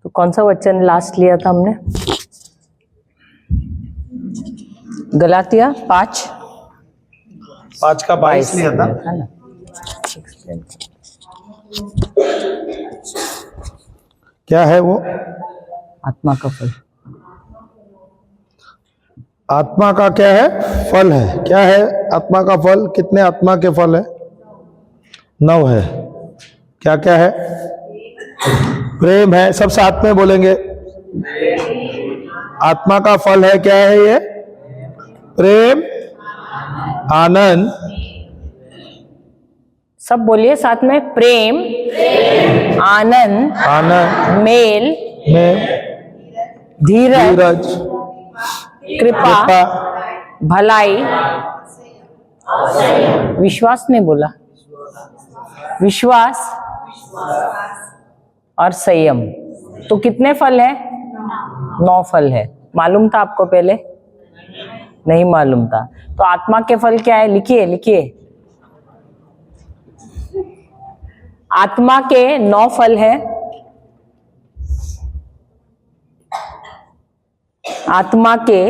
तो कौन सा वचन लास्ट लिया था हमने? गलातिया 5 का 22 लिया था ना। क्या है वो? आत्मा का फल। आत्मा का क्या है? फल है। क्या है आत्मा का फल? कितने आत्मा के फल है? 9 है। क्या क्या है? प्रेम है। सब साथ में बोलेंगे। आत्मा का फल है, क्या है ये? प्रेम, आनंद। सब बोलिए साथ में। प्रेम, आनंद, मेल, धीरज, कृपा, भलाई, विश्वास नहीं बोला, विश्वास और संयम। तो कितने फल है? 9 फल है। मालूम था आपको? पहले नहीं मालूम था। तो आत्मा के फल क्या है? लिखिए लिखिए। आत्मा के 9 फल है। आत्मा के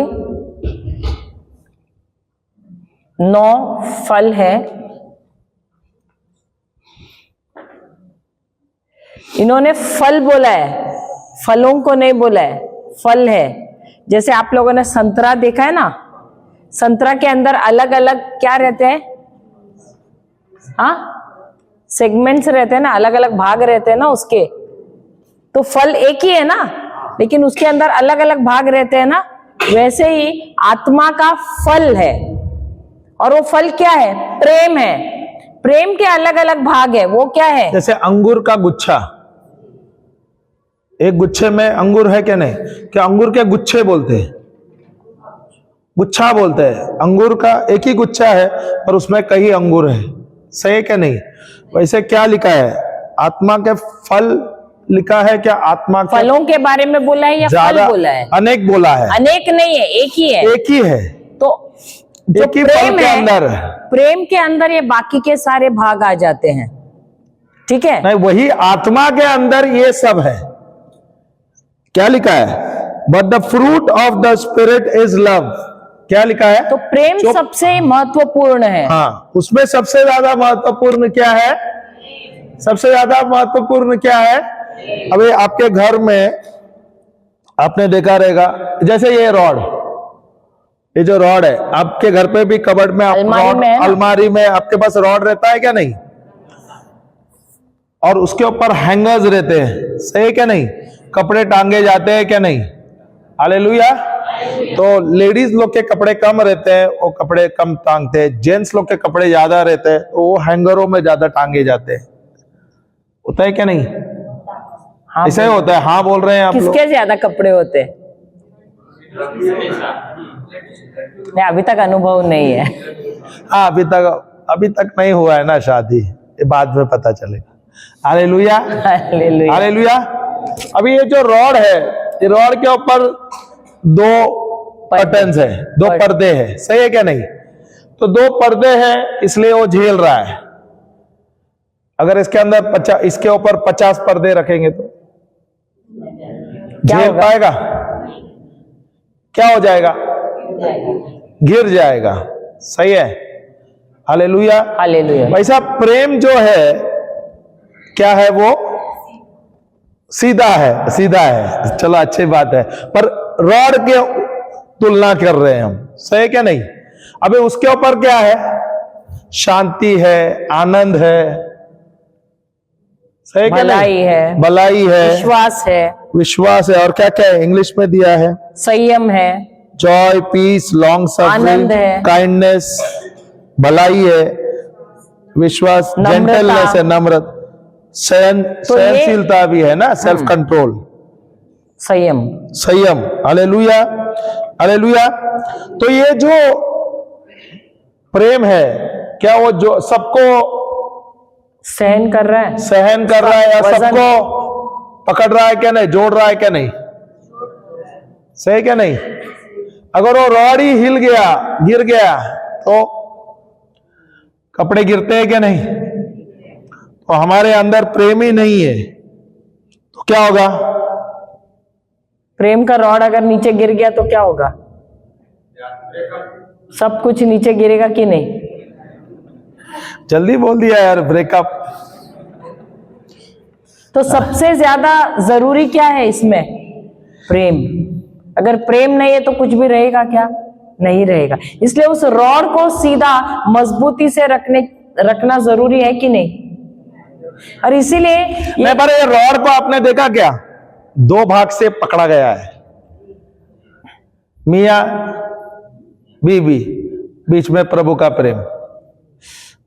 9 फल है। इन्होंने फल बोला है, फलों को नहीं बोला है, फल है। जैसे आप लोगों ने संतरा देखा है ना, संतरा के अंदर अलग अलग क्या रहते हैं? हाँ, सेगमेंट्स रहते हैं ना, अलग अलग भाग रहते हैं ना उसके। तो फल एक ही है ना, लेकिन उसके अंदर अलग अलग भाग रहते हैं ना। वैसे ही आत्मा का फल है, और वो फल क्या है? प्रेम है। प्रेम के अलग अलग भाग है। वो क्या है? जैसे अंगूर का गुच्छा, एक गुच्छे में अंगूर है क्या? नहीं। क्या अंगूर के गुच्छे बोलते हैं? गुच्छा बोलते हैं। अंगूर का एक ही गुच्छा है और उसमें कई अंगूर है। सही है क्या? नहीं। वैसे क्या लिखा है? आत्मा के फल लिखा है क्या? आत्मा के फलों के बारे में बोला है या फल बोला है? अनेक बोला है। अनेक नहीं है, एक ही है। एक ही है। तो जो एक ही प्रेम फल के है, अंदर, प्रेम के अंदर ये बाकी के सारे भाग आ जाते हैं। ठीक है? नहीं, वही आत्मा के अंदर ये सब है। क्या लिखा है? But the fruit of the spirit is love. क्या लिखा है? तो प्रेम सबसे महत्वपूर्ण है। हाँ, उसमें सबसे ज्यादा महत्वपूर्ण क्या है? सबसे ज्यादा महत्वपूर्ण क्या है? अभी आपके घर में आपने देखा रहेगा, जैसे ये रॉड, ये जो रॉड है आपके घर पे भी कबर्ड में, अलमारी में आपके पास रॉड रहता है क्या? नहीं। और उसके ऊपर हैंगर्स रहते हैं। सही है क्या? नहीं। कपड़े टांगे जाते हैं क्या? नहीं। हालेलुया। तो लेडीज लोग के कपड़े कम रहते हैं, वो कपड़े कम टांगते हैं। जेंट्स लोग के कपड़े ज्यादा रहते हैं, तो वो हैंगरों में ज्यादा टांगे जाते हैं। होता है क्या? नहीं। हाँ, ऐसा ही होता है। हाँ बोल रहे हैं आप लोग। किसके ज्यादा कपड़े होते हैं? नहीं, अभी तक अनुभव नहीं है। हाँ, अभी तक नहीं हुआ है ना शादी, ये बाद में पता चलेगा। Hallelujah, hallelujah, hallelujah. अभी ये जो रॉड है, ये रॉड के ऊपर 2 बटन्स है, 2 पर्दे हैं। सही है क्या? नहीं। तो 2 पर्दे हैं, इसलिए वो झेल रहा है। अगर इसके अंदर इसके ऊपर 50 पर्दे रखेंगे तो झेल पाएगा? क्या हो जाएगा? गिर जाएगा। सही है। Hallelujah, hallelujah. वैसा प्रेम जो है क्या है? वो सीधा है, सीधा है। चलो अच्छी बात है, पर रॉड के तुलना कर रहे हैं हम। सही है क्या? नहीं। अबे उसके ऊपर क्या है? शांति है, आनंद है। सही क्या? भलाई है, भलाई है, विश्वास है, विश्वास है। और क्या क्या है? इंग्लिश में दिया है। संयम है, joy, peace, long suffering, kindness, भलाई है, विश्वास, जेंटलनेस है, नम्रता, सहनशीलता भी है ना, सेल्फ कंट्रोल, संयम, संयम। Hallelujah, hallelujah. तो ये जो प्रेम है, क्या वो जो सबको सहन कर रहा है? सहन कर रहा है, या सबको पकड़ रहा है क्या? नहीं। जोड़ रहा है क्या? नहीं। सही क्या? नहीं। अगर वो रॉड ही हिल गया, गिर गया, तो कपड़े गिरते हैं क्या? नहीं। तो हमारे अंदर प्रेम ही नहीं है। क्या होगा? प्रेम का रॉड अगर नीचे गिर गया तो क्या होगा? सब कुछ नीचे गिरेगा कि नहीं? जल्दी बोल दिया यार, ब्रेकअप। तो सबसे ज्यादा जरूरी क्या है इसमें? प्रेम। अगर प्रेम नहीं है तो कुछ भी रहेगा क्या? नहीं रहेगा। इसलिए उस रॉड को सीधा मजबूती से रखना जरूरी है कि नहीं? और इसीलिए नहीं, पर ये रॉड को आपने देखा क्या? दो भाग से पकड़ा गया है, मियां बीबी, बीच में प्रभु का प्रेम।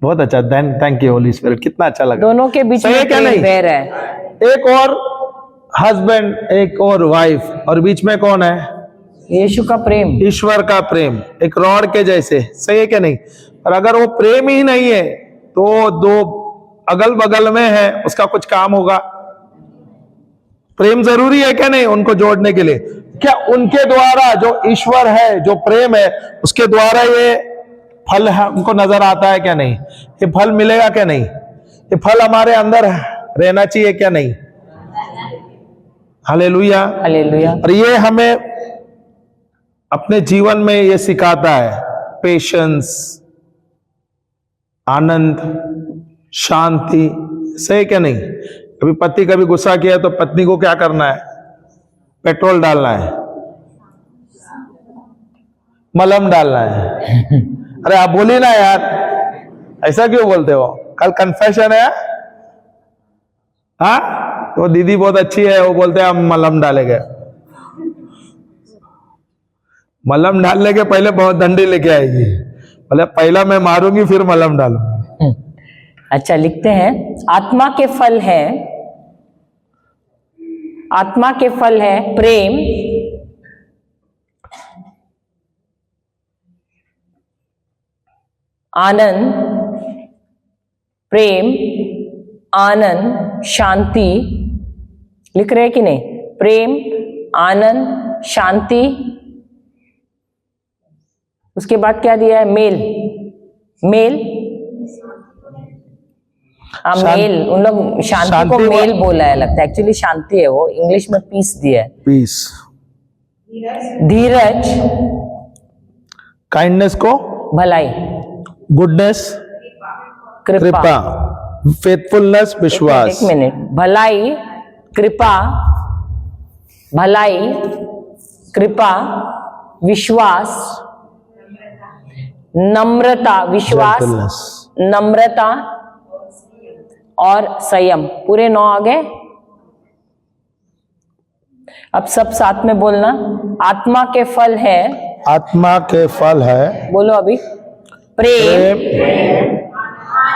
बहुत अच्छा, थैंक यू होली स्पिरिट, कितना अच्छा लगा। दोनों के बीच में क्या नहीं प्रेम है। एक और हस्बैंड, एक और वाइफ, और बीच में कौन है? यीशु का प्रेम, ईश्वर का प्रेम, एक रॉड के जैसे। सही है क्या नहीं? और अगर वो प्रेम ही नहीं है तो दो अगल बगल में है, उसका कुछ काम होगा? प्रेम जरूरी है क्या नहीं उनको जोड़ने के लिए? क्या उनके द्वारा, जो ईश्वर है, जो प्रेम है, उसके द्वारा ये फल हमको नजर आता है क्या नहीं? ये फल मिलेगा क्या नहीं? ये फल हमारे अंदर रहना चाहिए क्या नहीं? Hallelujah, hallelujah. और ये हमें अपने जीवन में ये सिखाता है, पेशेंस, आनंद, शांति। सही क्या नहीं? कभी पति कभी गुस्सा किया तो पत्नी को क्या करना है? पेट्रोल डालना है, मलहम डालना है। अरे आप बोली ना यार, ऐसा क्यों बोलते हो? कल कन्फेशन है। हाँ, वो दीदी बहुत अच्छी है, वो बोलते हैं हम मलहम डालेंगे। मलहम डालने के पहले बहुत डंडी लेके आएगी, बोले पहला मैं मारूंगी फिर मलहम डालूंगी। अच्छा, लिखते हैं आत्मा के फल है, आत्मा के फल है प्रेम, आनंद, प्रेम, आनंद, शांति। लिख रहे हैं कि नहीं? प्रेम, आनंद, शांति। उसके बाद क्या दिया है? मेल। मेल, मेल। उन लोग शांति को मेल बोला है, लगता है एक्चुअली शांति है, वो इंग्लिश में पीस दिया है। पीस। धीरज, काइंडनेस को भलाई, गुडनेस, कृपा, फेथफुलनेस, विश्वास। एक मिनट, भलाई, कृपा, भलाई, कृपा, विश्वास, नम्रता, विश्वास, नम्रता और संयम। पूरे 9 आ गए। अब सब साथ में बोलना। आत्मा के फल है, आत्मा के फल है, बोलो अभी, प्रेम,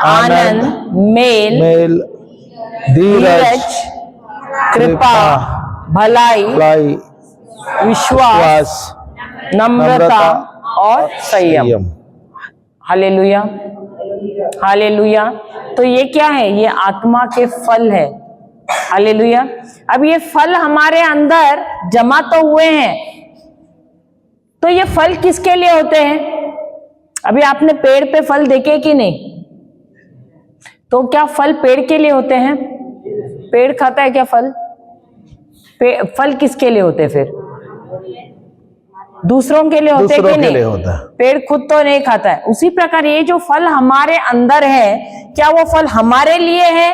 आनंद, मेल, धीरज, कृपा, भलाई, विश्वास, नम्रता और संयम। Hallelujah, hallelujah. तो ये क्या है? ये आत्मा के फल है। हालेलुया। अब ये फल हमारे अंदर जमा तो हुए हैं, तो ये फल किसके लिए होते हैं? अभी आपने पेड़ पे फल देखे कि नहीं? तो क्या फल पेड़ के लिए होते हैं? पेड़ खाता है क्या फल? फल किसके लिए होते हैं फिर? दूसरों के लिए होते हैं कि नहीं? होता है। पेड़ खुद तो नहीं खाता है। उसी प्रकार ये जो फल हमारे अंदर है, क्या वो फल हमारे लिए है?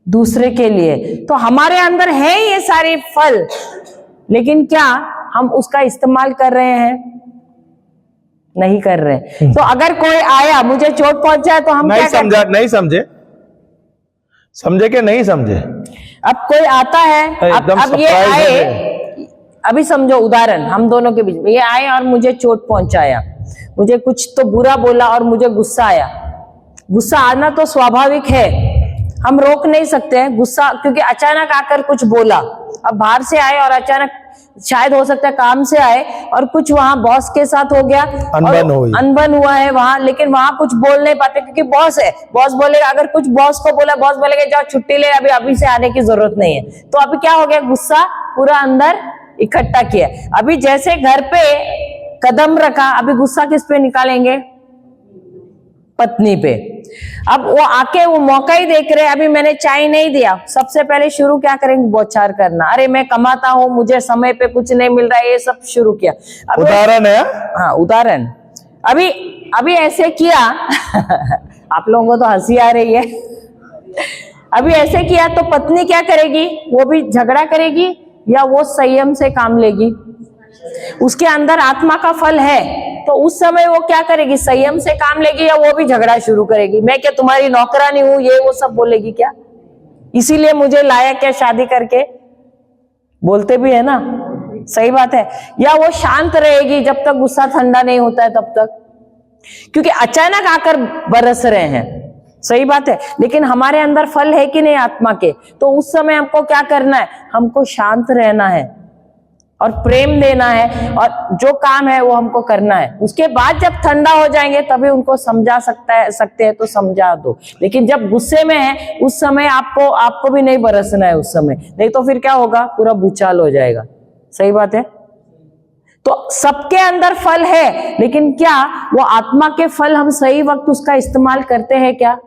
दूसरे के लिए। तो हमारे अंदर है ये सारे फल, लेकिन क्या हम उसका इस्तेमाल कर रहे हैं? नहीं कर रहे। तो अगर कोई आया, मुझे चोट पहुंचा, तो हम क्या समझा? नहीं समझे, समझे कि नहीं समझे? अब कोई आता है, अब ये आए, अभी समझो उदाहरण हम दोनों के बीच में, ये आए और मुझे चोट पहुंचाया, मुझे कुछ तो बुरा बोला और मुझे गुस्सा आया। गुस्सा आना तो स्वाभाविक है, हम रोक नहीं सकते हैं गुस्सा, क्योंकि अचानक आकर कुछ बोला। अब बाहर से आए और अचानक, शायद हो सकता है काम से आए और कुछ वहां बॉस के साथ हो गया, अनबन हुआ है वहां, लेकिन वहां कुछ बोल नहीं पाते क्योंकि बॉस है। बॉस बोलेगा, अगर कुछ बॉस को बोला, बॉस बोलेगा जाओ छुट्टी ले, अभी से आने की जरूरत नहीं है। तो अभी क्या हो गया? गुस्सा पूरा अंदर इकट्ठा किया। अभी जैसे घर पे कदम रखा, अभी गुस्सा किस पे निकालेंगे? पत्नी पे। अब वो आके वो मौका ही देख रहे, अभी मैंने चाय नहीं दिया, सबसे पहले शुरू क्या करेंगे, बौछार करना, अरे मैं कमाता हूं, मुझे समय पे कुछ नहीं मिल रहा है, ये सब शुरू किया। उदाहरण है। हाँ उदाहरण। अभी ऐसे किया आप लोगों को तो हंसी आ रही है। अभी ऐसे किया तो पत्नी क्या करेगी, वो भी झगड़ा करेगी या वो संयम से काम लेगी? उसके अंदर आत्मा का फल है तो उस समय वो क्या करेगी, संयम से काम लेगी या वो भी झगड़ा शुरू करेगी? मैं क्या तुम्हारी नौकरानी हूं, ये वो सब बोलेगी क्या? इसीलिए मुझे लाया क्या शादी करके, बोलते भी है ना, सही बात है। या वो शांत रहेगी जब तक गुस्सा ठंडा नहीं होता है तब तक, क्योंकि अचानक आकर बरस रहे हैं, सही बात है। लेकिन हमारे अंदर फल है कि नहीं आत्मा के, तो उस समय हमको क्या करना है, हमको शांत रहना है और प्रेम देना है और जो काम है वो हमको करना है। उसके बाद जब ठंडा हो जाएंगे तभी उनको समझा सकते हैं तो समझा दो, लेकिन जब गुस्से में है उस समय आपको भी नहीं बरसना है उस समय, नहीं तो फिर क्या होगा, पूरा भूचाल हो जाएगा, सही बात है। तो सबके अंदर फल है, लेकिन क्या वो आत्मा के फल हम सही वक्त उसका इस्तेमाल करते हैं क्या,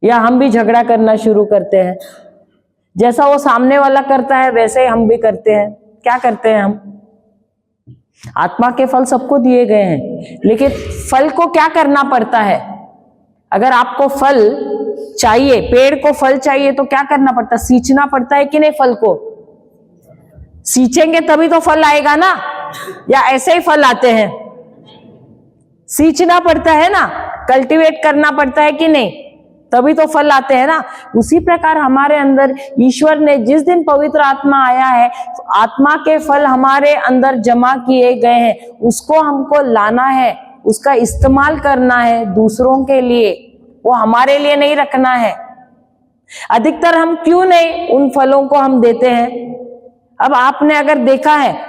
या हम भी झगड़ा करना शुरू करते हैं? जैसा वो सामने वाला करता है वैसे ही हम भी करते हैं। क्या करते हैं हम? आत्मा के फल सबको दिए गए हैं, लेकिन फल को क्या करना पड़ता है? अगर आपको फल चाहिए, पेड़ को फल चाहिए तो क्या करना पड़ता है, सींचना पड़ता है कि नहीं? फल को सींचेंगे तभी तो फल आएगा ना, या ऐसे ही फल आते हैं? सींचना पड़ता है ना, कल्टीवेट करना पड़ता है कि नहीं, तभी तो फल आते हैं ना। उसी प्रकार हमारे अंदर ईश्वर ने जिस दिन पवित्र आत्मा आया है, आत्मा के फल हमारे अंदर जमा किए गए हैं, उसको हमको लाना है, उसका इस्तेमाल करना है दूसरों के लिए, वो हमारे लिए नहीं रखना है। अधिकतर हम क्यों नहीं उन फलों को हम देते हैं? अब आपने अगर देखा है,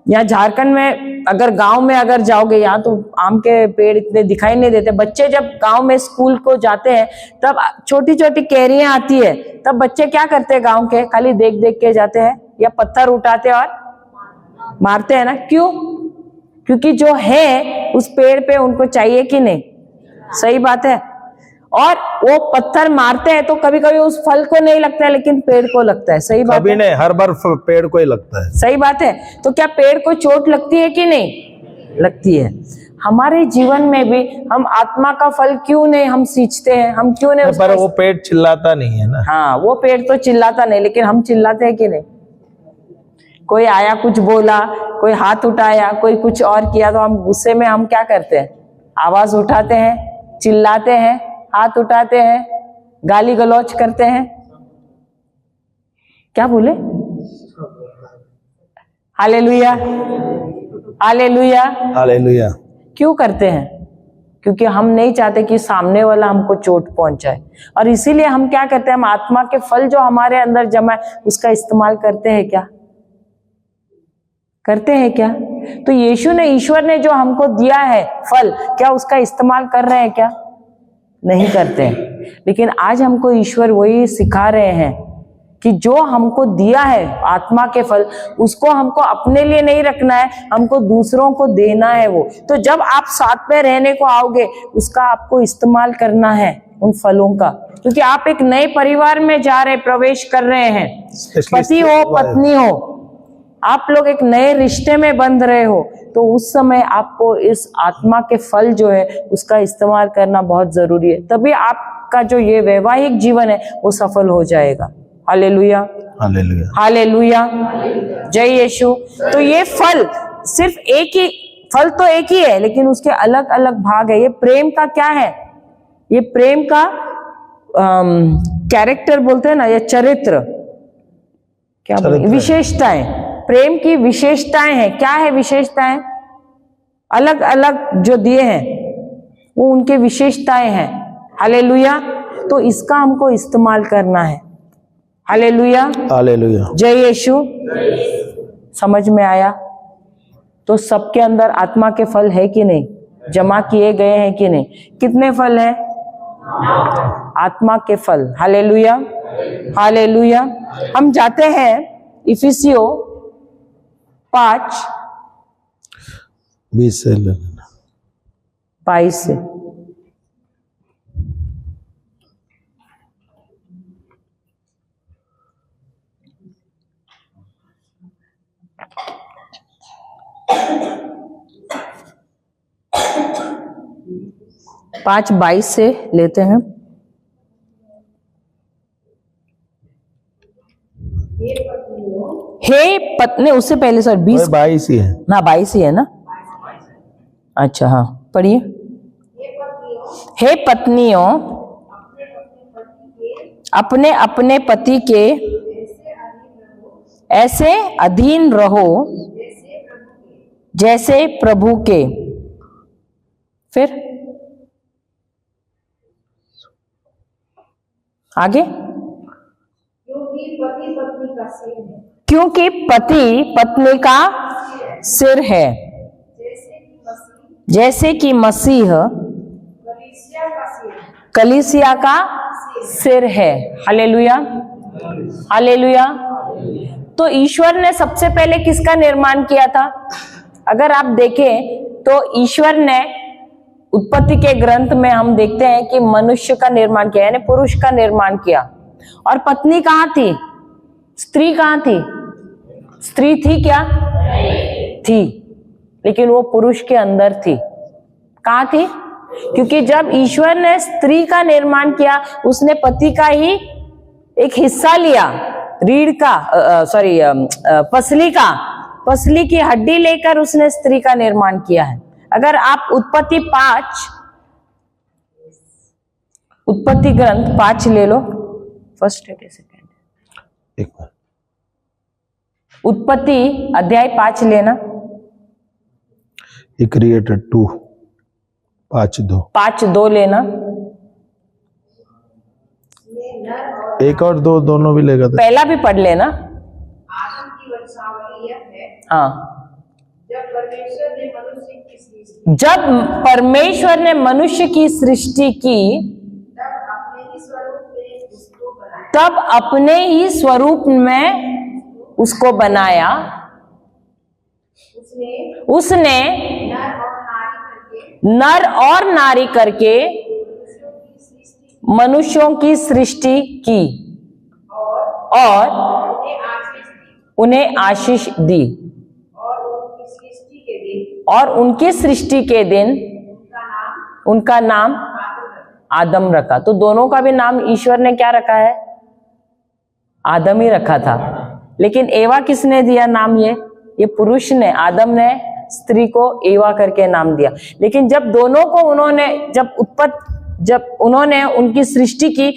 यहाँ झारखंड में अगर गांव में अगर जाओगे, यहाँ तो आम के पेड़ इतने दिखाई नहीं देते। बच्चे जब गांव में स्कूल को जाते हैं तब छोटी छोटी कैरियां आती है, तब बच्चे क्या करते हैं, गांव के खाली देख देख के जाते हैं या पत्थर उठाते और मारते हैं ना। क्यों? क्योंकि जो है उस पेड़ पे उनको चाहिए कि नहीं, सही बात है। और वो पत्थर मारते हैं तो कभी कभी उस फल को नहीं लगता है, लेकिन पेड़ को लगता है, सही बात है। नहीं, हर बार पेड़ को ही लगता है, सही बात है। तो क्या पेड़ को चोट लगती है कि नहीं लगती है? हमारे जीवन में भी हम आत्मा का फल क्यों नहीं हम सींचते हैं, हम क्यों नहीं? पर वो पेड़ चिल्लाता नहीं है ना। हाँ, वो पेड़ तो चिल्लाता नहीं, लेकिन हम चिल्लाते हैं कि नहीं? कोई आया, कुछ बोला, कोई हाथ उठाया, कोई कुछ और किया, तो हम गुस्से में हम क्या करते हैं, आवाज उठाते हैं, चिल्लाते हैं, हाथ उठाते हैं, गाली गलौज करते हैं। क्या बोले? Hallelujah, hallelujah, hallelujah. क्यों करते हैं? क्योंकि हम नहीं चाहते कि सामने वाला हमको चोट पहुंचाए, और इसीलिए हम क्या करते हैं, हम आत्मा के फल जो हमारे अंदर जमा है उसका इस्तेमाल करते हैं क्या? करते हैं क्या? तो ईश्वर ने जो हमको दिया है फल, क्या उसका इस्तेमाल कर रहे हैं क्या? नहीं करते हैं। लेकिन आज हमको ईश्वर वही सिखा रहे हैं कि जो हमको दिया है आत्मा के फल, उसको हमको अपने लिए नहीं रखना है, हमको दूसरों को देना है। वो तो जब आप साथ में रहने को आओगे उसका आपको इस्तेमाल करना है उन फलों का, क्योंकि आप एक नए परिवार में जा रहे, प्रवेश कर रहे हैं। पति हो, पत्नी हो, आप लोग एक नए रिश्ते में बंध रहे हो, तो उस समय आपको इस आत्मा के फल जो है उसका इस्तेमाल करना बहुत जरूरी है, तभी आपका जो ये वैवाहिक जीवन है वो सफल हो जाएगा। हालेलुया, हालेलुया, हालेलुया, जय यीशु। तो ये फल सिर्फ एक ही फल तो एक ही है, लेकिन उसके अलग अलग भाग है। ये प्रेम का क्या है, ये प्रेम का कैरेक्टर बोलते हैं ना, ये चरित्र, क्या बोलते, विशेषताएं, प्रेम की विशेषताएं हैं। क्या है विशेषताएं? अलग अलग जो दिए हैं वो उनके विशेषताएं हैं। हालेलुया। तो इसका हमको इस्तेमाल करना है। हालेलुया, हालेलुया, जय यीशु। समझ में आया? तो सबके अंदर आत्मा के फल है कि नहीं, जमा किए गए हैं कि नहीं? कितने फल हैं? आत्मा के फल। Hallelujah, hallelujah. हम जाते हैं इफिसियों 5:22 से। 5:22 से लेते हैं। हे पत्नी, उससे पहले सर 20 22 ही है ना, 22 ही है ना। अच्छा हाँ, पढ़िए। हे पत्नियों, अपने अपने पति के ऐसे अधीन रहो जैसे प्रभु के। फिर आगे, क्योंकि पति पत्नी का सिर है, जैसे कि मसीह कलीसिया का सिर है। Hallelujah, hallelujah. तो ईश्वर ने सबसे पहले किसका निर्माण किया था? अगर आप देखें तो ईश्वर ने उत्पत्ति के ग्रंथ में हम देखते हैं कि मनुष्य का निर्माण किया, यानी पुरुष का निर्माण किया। और पत्नी कहाँ थी? स्त्री कहाँ थी? स्त्री थी क्या? थी, लेकिन वो पुरुष के अंदर थी। कहाँ थी? क्योंकि जब ईश्वर ने स्त्री का निर्माण किया, उसने पति का ही एक हिस्सा लिया, रीढ़ का, पसली की हड्डी लेकर उसने स्त्री का निर्माण किया है। अगर आप उत्पत्ति ग्रंथ 5 ले लो, फर्स्ट है कैसे, उत्पत्ति अध्याय 5 लेना। He created 2, 5:2 लेना। 1 और 2 दोनों भी लेगा तो। पहला भी पढ़ लेना। आदम की वंशावली यह है, हाँ, जब परमेश्वर ने मनुष्य की सृष्टि की, तब अपने ही स्वरूप में उसको बनाया। उसने नर और नारी करके मनुष्यों की सृष्टि की और उन्हें आशीष दी। और उनकी सृष्टि के दिन उनका नाम आदम रखा। तो दोनों का भी नाम ईश्वर ने क्या रखा है? आदम ही रखा था। लेकिन एवा किसने दिया नाम? ये पुरुष ने, आदम ने स्त्री को एवा करके नाम दिया। लेकिन जब दोनों को उन्होंने जब उन्होंने उनकी सृष्टि की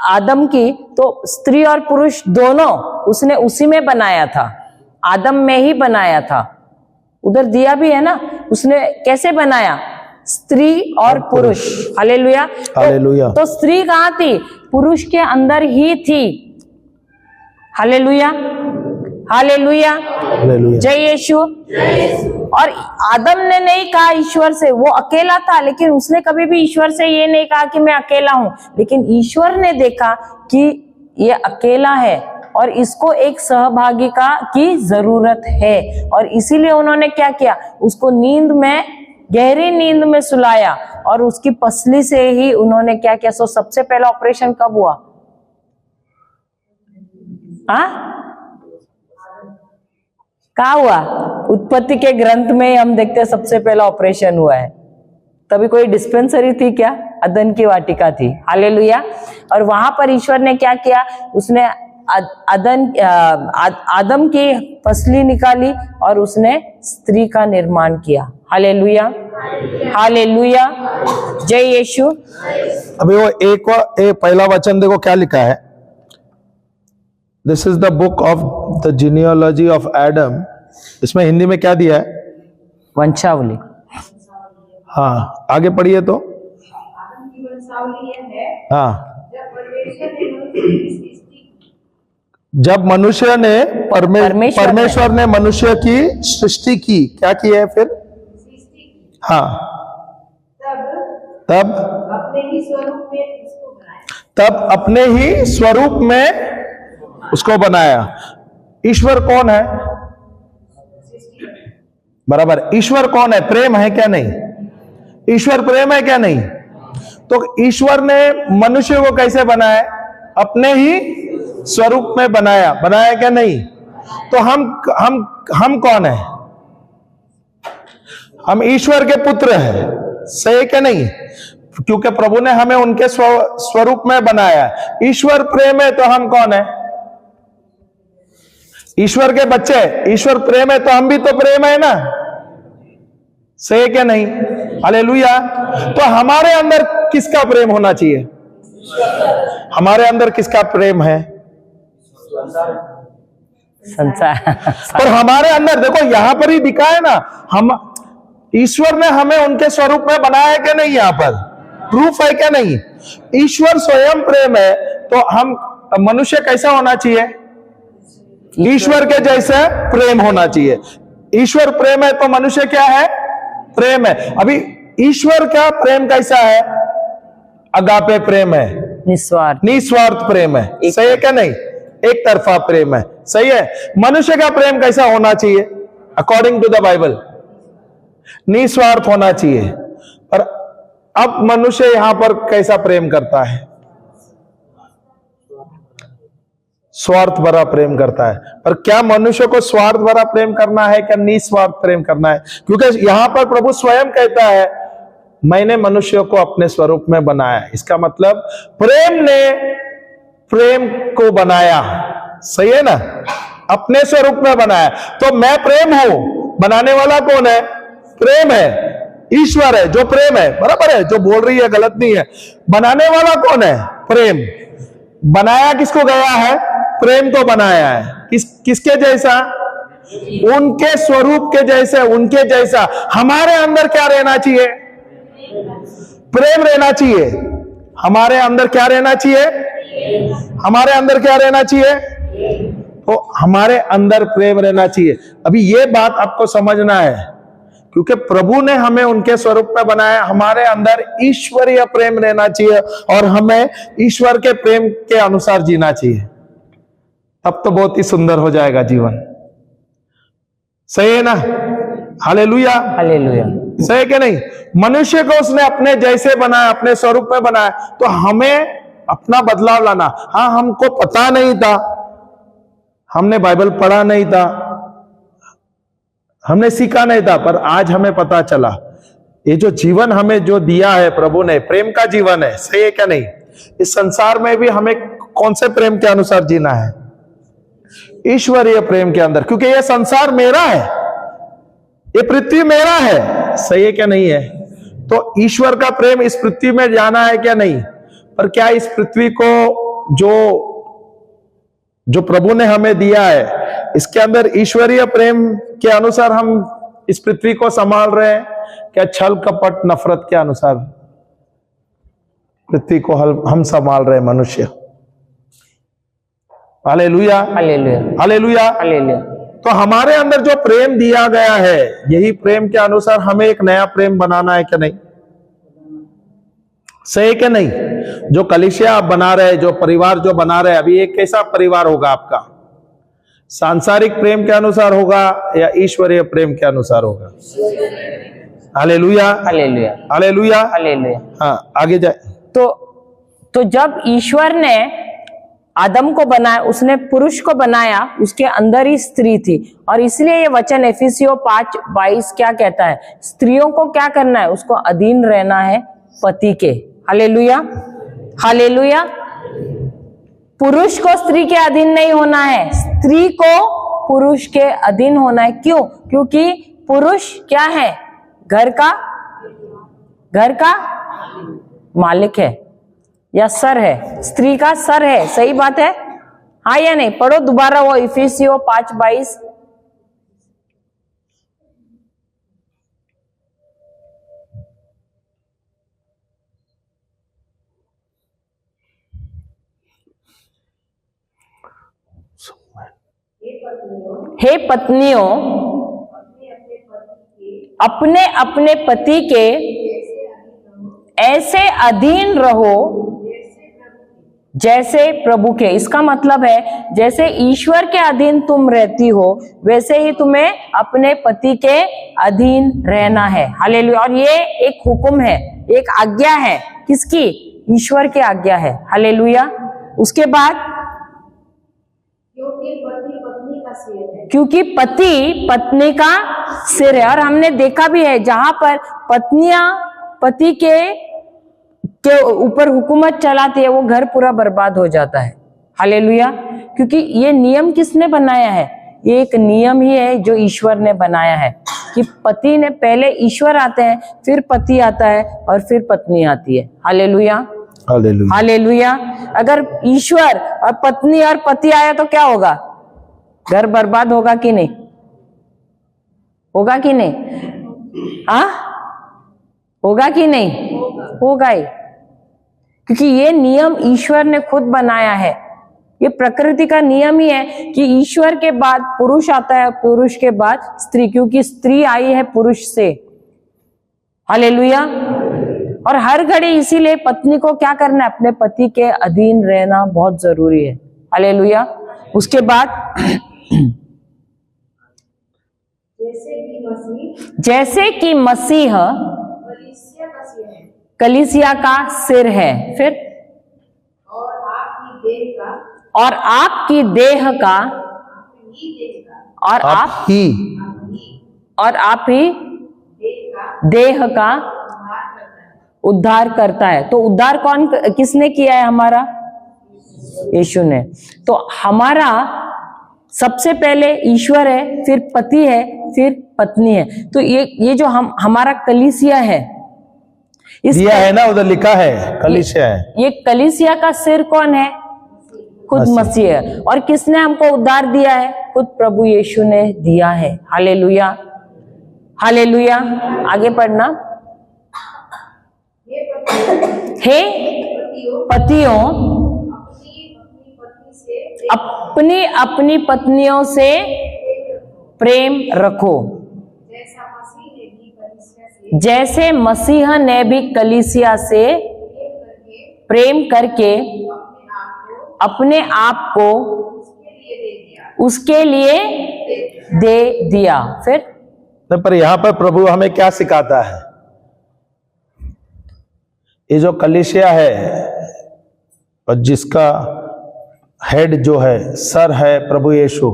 आदम की, तो स्त्री और पुरुष दोनों उसने उसी में बनाया था, आदम में ही बनाया था। उधर दिया भी है ना, उसने कैसे बनाया? स्त्री और पुरुष। Hallelujah, hallelujah. तो स्त्री कहाँ थी? पुरुष के अंदर ही थी। Hallelujah, hallelujah, hallelujah. जय यीशु। और आदम ने नहीं कहा ईश्वर से, वो अकेला था, लेकिन उसने कभी भी ईश्वर से ये नहीं कहा कि मैं अकेला हूं। लेकिन ईश्वर ने देखा कि ये अकेला है और इसको एक सहभागी की जरूरत है, और इसीलिए उन्होंने क्या किया? उसको नींद में, गहरी नींद में सुलाया और उसकी पसली से ही उन्होंने क्या किया? सो सबसे पहला ऑपरेशन कब हुआ? कहा हुआ? उत्पत्ति के ग्रंथ में हम देखते हैं सबसे पहला ऑपरेशन हुआ है। तभी कोई डिस्पेंसरी थी क्या? अदन की वाटिका थी। हालेलुया। और वहां पर ईश्वर ने क्या किया? उसने आदम की पसली निकाली और उसने स्त्री का निर्माण किया। हालेलुया, हालेलुया, जय यीशु। अभी वो पहला वचन देखो क्या लिखा है। This is the book of the genealogy of Adam. इसमें हिंदी में क्या दिया है? वंशावली। हाँ, आगे पढ़िए तो। आदम की वंशावली यह है, हाँ, जब परमेश्वर ने परमेश्वर ने मनुष्य की सृष्टि की। क्या की है फिर? हाँ, तब अपने ही स्वरूप में उसको बनाया। तब अपने ही स्वरूप में उसको बनाया। ईश्वर कौन है? बराबर, ईश्वर कौन है? प्रेम है क्या? नहीं। ईश्वर प्रेम है क्या? नहीं। तो ईश्वर ने मनुष्य को कैसे बनाया? अपने ही स्वरूप में बनाया क्या? नहीं। तो हम कौन है? हम ईश्वर के पुत्र हैं, सही है क्या? नहीं। क्योंकि प्रभु ने हमें उनके स्वरूप में बनाया है। ईश्वर प्रेम है तो हम कौन है? ईश्वर के बच्चे। ईश्वर प्रेम है तो हम भी तो प्रेम है ना, सही है क्या नहीं? हालेलुया। तो हमारे अंदर किसका प्रेम होना चाहिए? हमारे अंदर किसका प्रेम है? संसार। पर हमारे अंदर देखो, यहां पर ही दिखा है ना, हम ईश्वर ने हमें उनके स्वरूप में बनाया है क्या नहीं? यहां पर प्रूफ है क्या नहीं? ईश्वर स्वयं प्रेम है तो हम मनुष्य कैसा होना चाहिए? ईश्वर के जैसे प्रेम होना चाहिए। ईश्वर प्रेम है तो मनुष्य क्या है? प्रेम है। अभी ईश्वर का प्रेम कैसा है? अगापे प्रेम है, निस्वार्थ प्रेम है, सही है क्या नहीं? एक तरफा प्रेम है, सही है। मनुष्य का प्रेम कैसा होना चाहिए अकॉर्डिंग टू द बाइबल? निस्वार्थ होना चाहिए। पर अब मनुष्य यहां पर कैसा प्रेम करता है? स्वार्थ भरा प्रेम करता है। पर क्या मनुष्य को स्वार्थ भरा प्रेम करना है क्या निस्वार्थ प्रेम करना है? क्योंकि यहां पर प्रभु स्वयं कहता है मैंने मनुष्य को अपने स्वरूप में बनाया। इसका मतलब प्रेम ने प्रेम को बनाया, सही है ना? अपने स्वरूप में बनाया। तो मैं प्रेम हूं, बनाने वाला कौन है? प्रेम है, ईश्वर है जो प्रेम है, बराबर है? जो बोल रही है गलत नहीं है। बनाने वाला कौन है? प्रेम। बनाया किसको गया है? प्रेम को बनाया है। किसके जैसा? उनके स्वरूप के जैसे, उनके जैसा। हमारे अंदर क्या रहना चाहिए? प्रेम रहना चाहिए। हमारे अंदर क्या रहना चाहिए? हमारे अंदर क्या रहना चाहिए? तो हमारे अंदर प्रेम रहना चाहिए। अभी ये बात आपको समझना है, क्योंकि प्रभु ने हमें उनके स्वरूप में बनाया। हमारे अंदर ईश्वरीय प्रेम रहना चाहिए और हमें ईश्वर के प्रेम के अनुसार जीना चाहिए। तब तो बहुत ही सुंदर हो जाएगा जीवन, सही है ना? Hallelujah, hallelujah. सही है कि नहीं? मनुष्य को उसने अपने जैसे बनाया, अपने स्वरूप में बनाया। तो हमें अपना बदलाव लाना। हाँ, हमको पता नहीं था, हमने बाइबल पढ़ा नहीं था, हमने सीखा नहीं था, पर आज हमें पता चला ये जो जीवन हमें जो दिया है प्रभु ने, प्रेम का जीवन है, सही है क्या नहीं? इस संसार में भी हमें कौन से प्रेम के अनुसार जीना है? ईश्वरीय प्रेम के अंदर। क्योंकि ये संसार मेरा है, ये पृथ्वी मेरा है, सही है क्या नहीं है? तो ईश्वर का प्रेम इस पृथ्वी में जाना है क्या नहीं? पर क्या इस पृथ्वी को जो प्रभु ने हमें दिया है, इसके अंदर ईश्वरीय प्रेम के अनुसार हम इस पृथ्वी को संभाल रहे हैं क्या? छल कपट नफरत के अनुसार पृथ्वी को हम संभाल रहे हैं मनुष्य। Hallelujah, hallelujah, hallelujah, hallelujah. तो हमारे अंदर जो प्रेम दिया गया है, यही प्रेम के अनुसार हमें एक नया प्रेम बनाना है क्या नहीं? सही क्या नहीं? जो कलीसिया आप बना रहे, जो परिवार जो बना रहे, अभी एक कैसा परिवार होगा आपका? सांसारिक प्रेम के अनुसार होगा या ईश्वरीय प्रेम के अनुसार होगा? Hallelujah, hallelujah, hallelujah, hallelujah. हाँ, आगे जाए। तो जब ईश्वर ने आदम को बनाया, उसने पुरुष को बनाया, उसके अंदर ही स्त्री थी। और इसलिए ये वचन एफिसियों 5:22 क्या कहता है? स्त्रियों को क्या करना है? उसको अधीन रहना है पति के। Hallelujah, hallelujah. पुरुष को स्त्री के अधीन नहीं होना है, स्त्री को पुरुष के अधीन होना है। क्यों? क्योंकि पुरुष क्या है? घर का मालिक है या सर है, स्त्री का सर है। सही बात है, हाँ या नहीं? पढ़ो दोबारा वो इफिसियों 5:22। हे पत्नियों, अपने अपने पति के ऐसे अधीन रहो जैसे प्रभु के। इसका मतलब है जैसे ईश्वर के अधीन तुम रहती हो, वैसे ही तुम्हें अपने पति के अधीन रहना है। हालेलुया। और ये एक हुक्म है, एक आज्ञा है। किसकी? ईश्वर की आज्ञा है। हालेलुया। उसके बाद क्योंकि पति पत्नी का सिर है। और हमने देखा भी है जहां पर पत्नियां पति के के ऊपर हुकूमत चलाती है, वो घर पूरा बर्बाद हो जाता है। हालेलुया। क्योंकि ये नियम किसने बनाया है? ये एक नियम ही है जो ईश्वर ने बनाया है कि पति ने, पहले ईश्वर आते हैं, फिर पति आता है और फिर पत्नी आती है। Hallelujah, hallelujah, hallelujah. अगर ईश्वर और पत्नी और पति आया तो क्या होगा? घर बर्बाद होगा कि नहीं? होगा कि नहीं? हाँ, होगा कि नहीं? होगा ही। क्योंकि ये नियम ईश्वर ने खुद बनाया है। ये प्रकृति का नियम ही है कि ईश्वर के बाद पुरुष आता है, पुरुष के बाद स्त्री, क्योंकि स्त्री आई है पुरुष से। हालेलुया। और हर घड़ी इसीलिए पत्नी को क्या करना है? अपने पति के अधीन रहना बहुत जरूरी है। हालेलुया। उसके बाद जैसे कि मसीह कलीसिया का सिर है, फिर और आपकी देह का और आप ही देह का उद्धार करता है। तो उद्धार कौन, किसने किया है? हमारा यीशु ने। तो हमारा सबसे पहले ईश्वर है, फिर पति है, फिर पत्नी है। तो ये जो हमारा कलीसिया है, दिया है ना, उधर लिखा है कलीसिया है। ये कलीसिया का सिर कौन है? खुद मसीह है। और किसने हमको उद्धार दिया है? खुद प्रभु यीशु ने दिया है। Hallelujah, hallelujah. आगे पढ़ना। हे पतियों, अपनी अपनी पत्नियों से प्रेम रखो, जैसे मसीह ने भी कलीसिया से प्रेम करके अपने आप को उसके लिए दे दिया। फिर पर यहां पर प्रभु हमें क्या सिखाता है? ये जो कलीसिया है और जिसका हेड जो है, सर है प्रभु यीशु,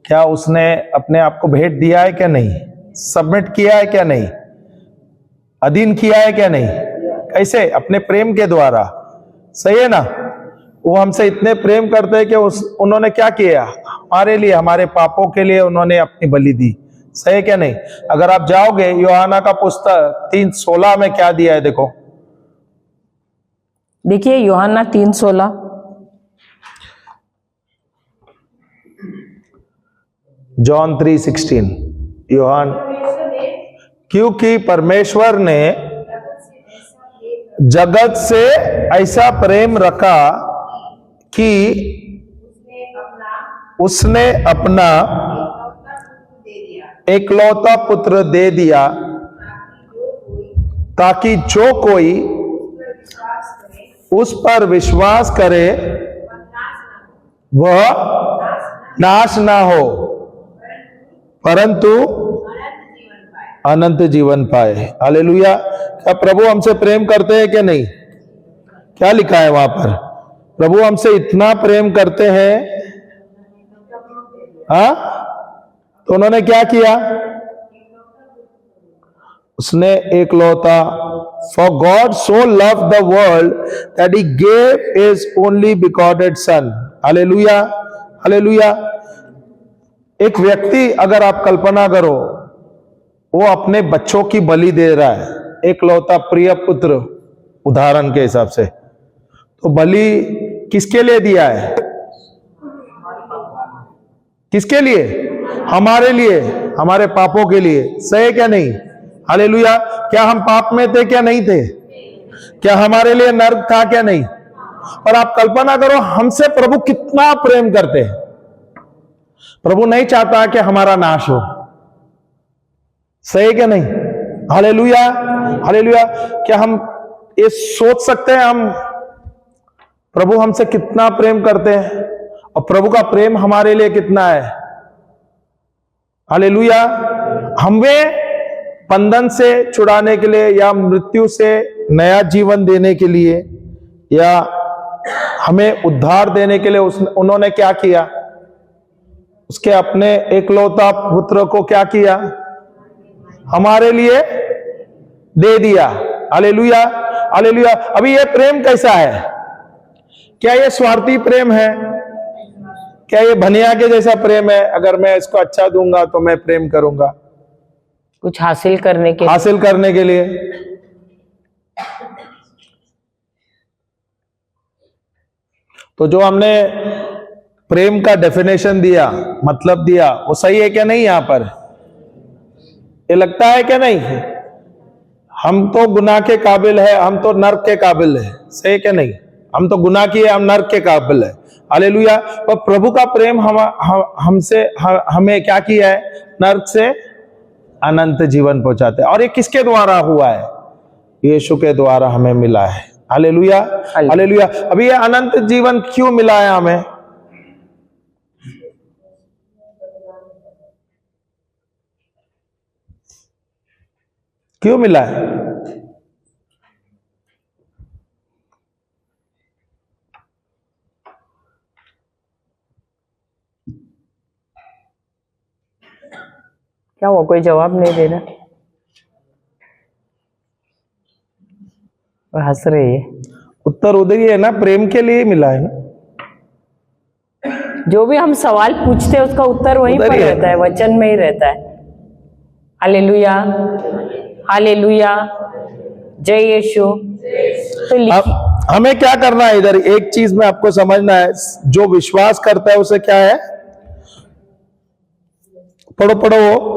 क्या उसने अपने आप को भेंट दिया है क्या नहीं? सबमिट किया है क्या नहीं? अधीन किया है क्या नहीं? कैसे? अपने प्रेम के द्वारा। सही है ना? वो हमसे इतने प्रेम करते हैं कि उन्होंने क्या किया? हमारे लिए, हमारे पापों के लिए उन्होंने अपनी बलि दी। सही है क्या नहीं? अगर आप जाओगे यूहन्ना का पुस्तक 3:16 में क्या दिया है, देखो, देखिए यूहन्ना 3:16। जॉन 3:16। यूहन, क्योंकि परमेश्वर ने जगत से ऐसा प्रेम रखा कि उसने अपना एकलौता पुत्र दे दिया, ताकि जो कोई उस पर विश्वास करे वह नाश ना हो, परंतु अनंत जीवन पाए। हालेलुया। क्या प्रभु हमसे प्रेम करते हैं कि नहीं? क्या लिखा है वहां पर? प्रभु हमसे इतना प्रेम करते हैं, हाँ? तो उन्होंने क्या किया? उसने एकलौता, for God so loved the world that he gave his only begotten son। Hallelujah, hallelujah. एक व्यक्ति, अगर आप कल्पना करो, वो अपने बच्चों की बलि दे रहा है, एकलौता प्रिय पुत्र, उदाहरण के हिसाब से, तो बलि किसके लिए दिया है? किसके लिए? हमारे लिए, हमारे पापों के लिए। सही क्या नहीं? हालेलुया। क्या हम पाप में थे क्या नहीं थे? क्या हमारे लिए नर्क था क्या नहीं? और आप कल्पना करो हमसे प्रभु कितना प्रेम करते हैं। प्रभु नहीं चाहता कि हमारा नाश हो। सही क्या नहीं? Hallelujah, hallelujah. क्या हम ये सोच सकते हैं हम प्रभु हमसे कितना प्रेम करते हैं और प्रभु का प्रेम हमारे लिए कितना है? हालेलुया। हमें बंधन से छुड़ाने के लिए या मृत्यु से नया जीवन देने के लिए या हमें उद्धार देने के लिए उन्होंने क्या किया? उसके अपने एकलौता पुत्र को क्या किया? हमारे लिए दे दिया। हालेलुया। हालेलुया। अभी ये प्रेम कैसा है? क्या ये स्वार्थी प्रेम है? क्या ये भनिया के जैसा प्रेम है? अगर मैं इसको अच्छा दूंगा तो मैं प्रेम करूंगा, कुछ हासिल करने के लिए। तो जो हमने प्रेम का डेफिनेशन दिया, मतलब दिया, वो सही है क्या नहीं? यहां पर ये लगता है क्या नहीं? हम तो गुनाह के काबिल है, हम तो नर्क के काबिल है, सही है क्या नहीं? हम तो गुनाह किए, हम नर्क के काबिल है। हालेलुया। पर प्रभु का प्रेम हमसे हमें क्या किया है? नर्क से अनंत जीवन पहुंचाते हैं। और ये किसके द्वारा हुआ है? यीशु के द्वारा हमें मिला है। Hallelujah, hallelujah. अभी ये अनंत जीवन क्यों मिला है हमें? क्यों मिला है? क्या हुआ, कोई जवाब नहीं दे रहा और हंस रही है? उत्तर उधर ही है ना, प्रेम के लिए मिला है ना। जो भी हम सवाल पूछते हैं उसका उत्तर वहीं पर रहता है, वचन में ही रहता है। हालेलुया, हालेलुया, जय यीशु। तो अब हमें क्या करना है? इधर एक चीज में आपको समझना है, जो विश्वास करता है उसे क्या है? पढ़ो पढ़ो।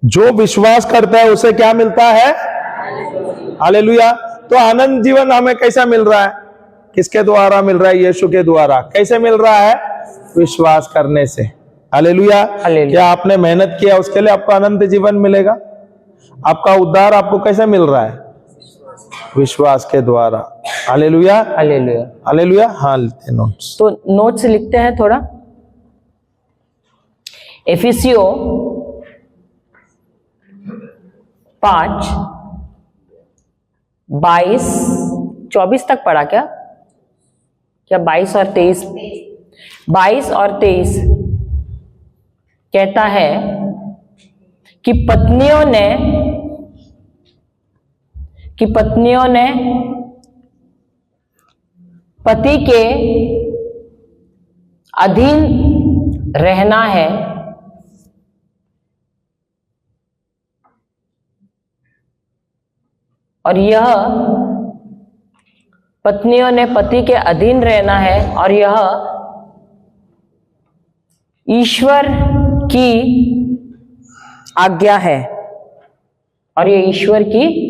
जो विश्वास करता है उसे क्या मिलता है? हालेलुया। तो आनंद जीवन हमें कैसा मिल रहा है? किसके द्वारा मिल रहा है? यीशु के द्वारा। कैसे मिल रहा है? विश्वास करने से। हालेलुया। क्या आपने मेहनत किया उसके लिए आपको अनंत जीवन मिलेगा? आपका उद्धार आपको कैसे मिल रहा है? विश्वास के द्वारा। Hallelujah, hallelujah, hallelujah. हाँ, लिखते नोट्स। तो नोट्स लिखते हैं थोड़ा। एफिसियों 5:22-24 तक पढ़ा क्या? 22 और 23? 22 और 23 कहता है कि पत्नियों ने पति के अधीन रहना है, और यह पत्नियों ने पति के अधीन रहना है, और यह ईश्वर की आज्ञा है, और ये ईश्वर की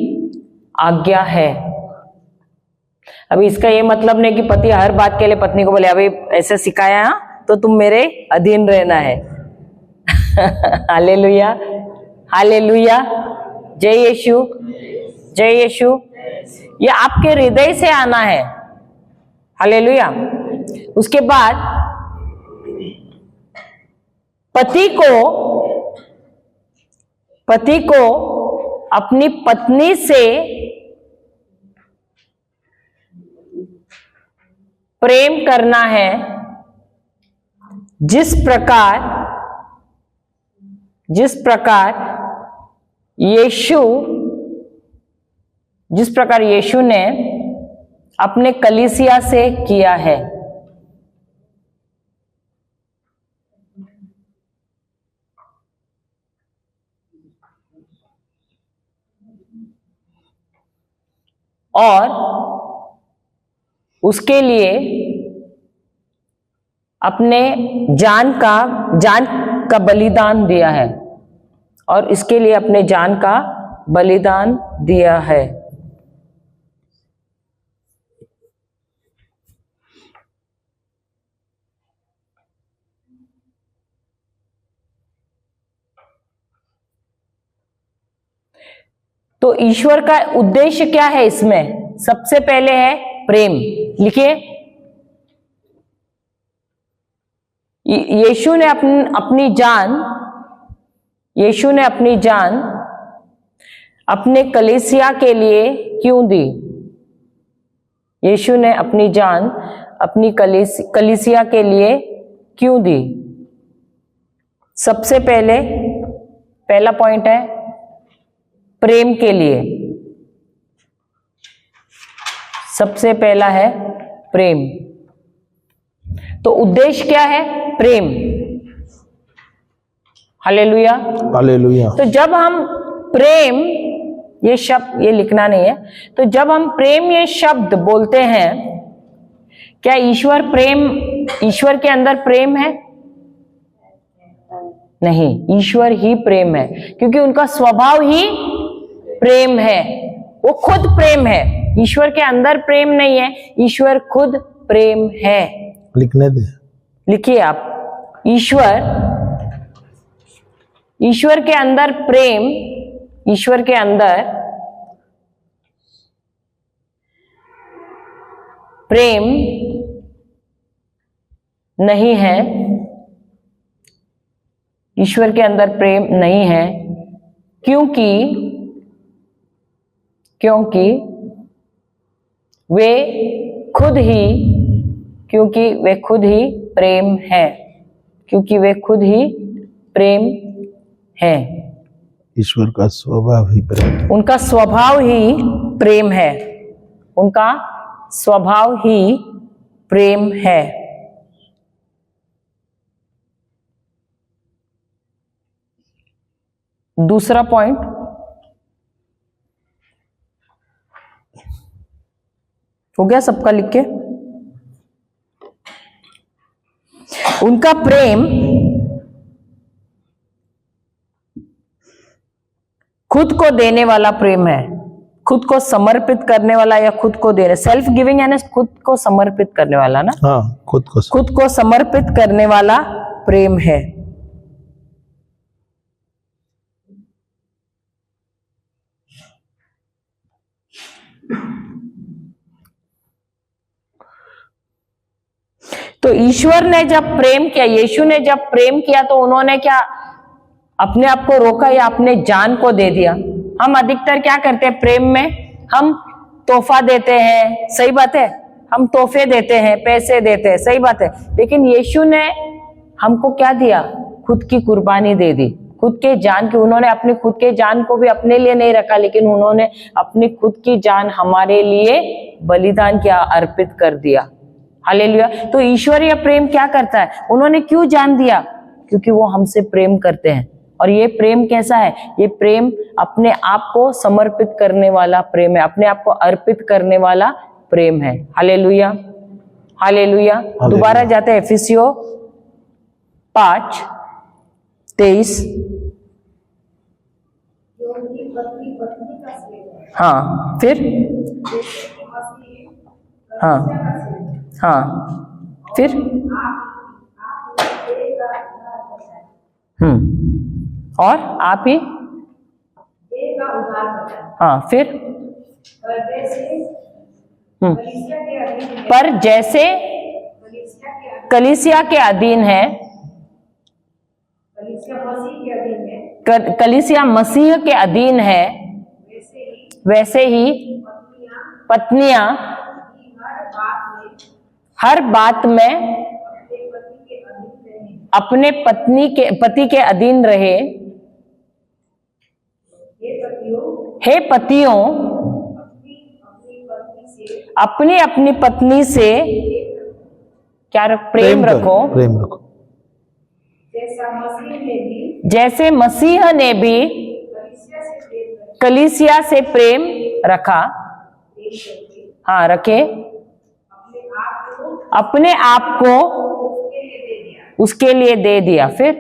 आज्ञा है। अभी इसका ये मतलब नहीं कि पति हर बात के लिए पत्नी को बोले अभी ऐसे सिखाया तो तुम मेरे अधीन रहना है। हालेलुया, हालेलुया, जय यीशु, जय यीशु। ये आपके हृदय से आना है। हालेलुया। उसके बाद पति को अपनी पत्नी से प्रेम करना है, जिस प्रकार यीशु ने अपने कलीसिया से किया है। और उसके लिए अपने जान का बलिदान दिया है, और इसके लिए अपने जान का बलिदान दिया है। तो ईश्वर का उद्देश्य क्या है इसमें? सबसे पहले है प्रेम। लिखिए, यीशु ने अपनी जान अपने कलीसिया के लिए क्यों दी? यीशु ने अपनी जान अपनी कलीसिया के लिए क्यों दी? सबसे पहला पॉइंट है प्रेम के लिए। सबसे पहला है प्रेम। तो उद्देश्य क्या है? प्रेम। Hallelujah, hallelujah. तो जब हम प्रेम, ये शब्द, ये लिखना नहीं है, तो जब हम प्रेम ये शब्द बोलते हैं, क्या ईश्वर प्रेम, ईश्वर के अंदर प्रेम है? नहीं, ईश्वर ही प्रेम है, क्योंकि उनका स्वभाव ही प्रेम है, वो खुद प्रेम है। ईश्वर के अंदर प्रेम नहीं है, ईश्वर खुद प्रेम है। लिखने दे, लिखिए आप, ईश्वर के अंदर प्रेम, ईश्वर के अंदर प्रेम नहीं है, ईश्वर के अंदर प्रेम नहीं है, क्योंकि वे खुद ही, क्योंकि वे खुद ही प्रेम है, क्योंकि वे खुद ही प्रेम है। ईश्वर का स्वभाव ही प्रेम, उनका स्वभाव ही प्रेम है, उनका स्वभाव ही प्रेम है। दूसरा पॉइंट, हो गया सबका लिख के? उनका प्रेम खुद को देने वाला प्रेम है, खुद को समर्पित करने वाला, या खुद को देने, सेल्फ गिविंग यानी खुद को समर्पित करने वाला ना। हाँ, खुद को समर्पित करने वाला प्रेम है। तो ईश्वर ने जब प्रेम किया, यीशु ने जब प्रेम किया, तो उन्होंने क्या अपने आप को रोका या अपने जान को दे दिया? हम अधिकतर क्या करते हैं प्रेम में? हम तोहफा देते हैं, सही बात है, हम तोहफे देते हैं, पैसे देते हैं, सही बात है, लेकिन यीशु ने हमको क्या दिया? खुद की कुर्बानी दे दी, खुद के जान की। उन्होंने अपनी खुद के जान को भी अपने लिए नहीं रखा, लेकिन उन्होंने अपनी खुद की जान हमारे लिए बलिदान किया, अर्पित कर दिया। हालेलुया। तो ईश्वरीय प्रेम क्या करता है? उन्होंने क्यों जान दिया? क्योंकि वो हमसे प्रेम करते हैं। और ये प्रेम कैसा है? ये प्रेम अपने आप को समर्पित करने वाला प्रेम है, अपने आप को अर्पित करने वाला प्रेम है। Hallelujah, hallelujah. दोबारा जाते हैं एफिसियों 5:23। हाँ, फिर हाँ, फिर और आप ही, हाँ, फिर पर जैसे कलीसिया के अधीन है, कलीसिया मसीह के अधीन है, वैसे ही पत्नियां हर बात में अपने पति के अधीन रहे। हे पतियों, अपनी अपनी पत्नी से क्या प्रेम रखो, जैसे मसीह ने भी कलीसिया से प्रेम रखा। हाँ, रखे, अपने आप को उसके लिए दे दिया। फिर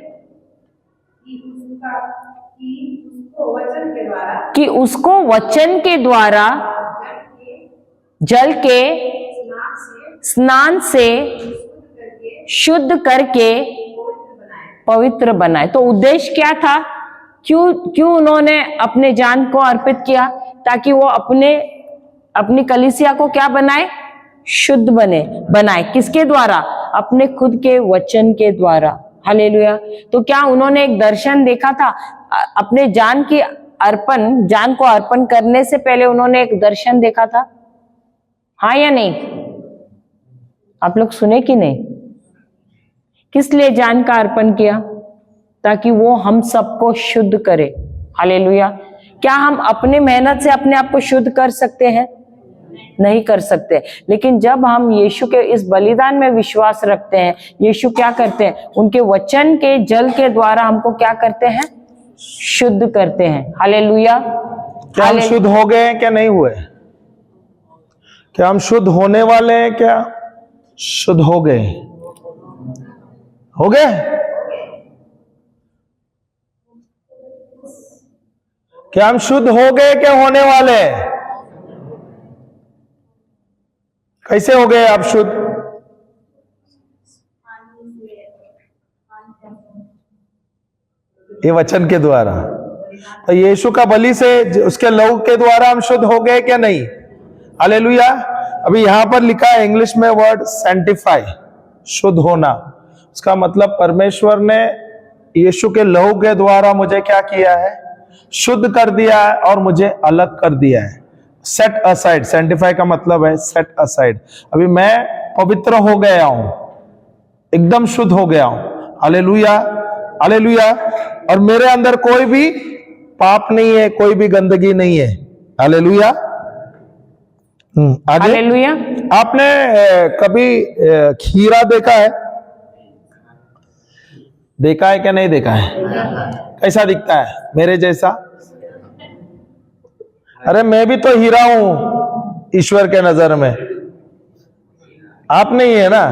कि उसको वचन के द्वारा जल के स्नान से शुद्ध करके पवित्र बनाए। तो उद्देश्य क्या था? क्यों उन्होंने अपने जान को अर्पित किया? ताकि वो अपनी कलीसिया को क्या बनाए? शुद्ध बनाए। किसके द्वारा? अपने खुद के वचन के द्वारा। हालेलुया। तो क्या उन्होंने एक दर्शन देखा था? अपने जान को अर्पण करने से पहले उन्होंने एक दर्शन देखा था? हाँ या नहीं? आप लोग सुने कि नहीं? किस लिए जान का अर्पण किया? ताकि वो हम सबको शुद्ध करे। हालेलुया। क्या हम अपने मेहनत से अपने आप को शुद्ध कर सकते हैं? नहीं कर सकते। लेकिन जब हम यीशु के इस बलिदान में विश्वास रखते हैं, यीशु क्या करते हैं, उनके वचन के जल के द्वारा हमको क्या करते हैं, शुद्ध करते हैं। हालेलुया। क्या हम शुद्ध हो गए हैं क्या नहीं हुए? क्या हम शुद्ध होने वाले हैं? क्या शुद्ध हो गए? हो गए? क्या हम शुद्ध हो गए क्या होने वाले हैं? कैसे हो गए आप शुद्ध? ये वचन के द्वारा। तो यीशु का बलि से, उसके लहू के द्वारा हम शुद्ध हो गए क्या नहीं? हालेलुया। अभी यहां पर लिखा है इंग्लिश में वर्ड सैंटिफाई, शुद्ध होना। उसका मतलब परमेश्वर ने यीशु के लहू के द्वारा मुझे क्या किया है, शुद्ध कर दिया है और मुझे अलग कर दिया है। सेट असाइड, सैंटिफाई का मतलब है सेट असाइड। अभी मैं पवित्र हो गया हूं, एकदम शुद्ध हो गया हूं। Hallelujah, hallelujah. और मेरे अंदर कोई भी पाप नहीं है, कोई भी गंदगी नहीं है। हालेलुया। आगे। हालेलुया। आपने कभी खीरा देखा है? देखा है क्या नहीं देखा है? कैसा दिखता है? मेरे जैसा? अरे मैं भी तो हीरा हूं ईश्वर के नजर में, आप नहीं है ना?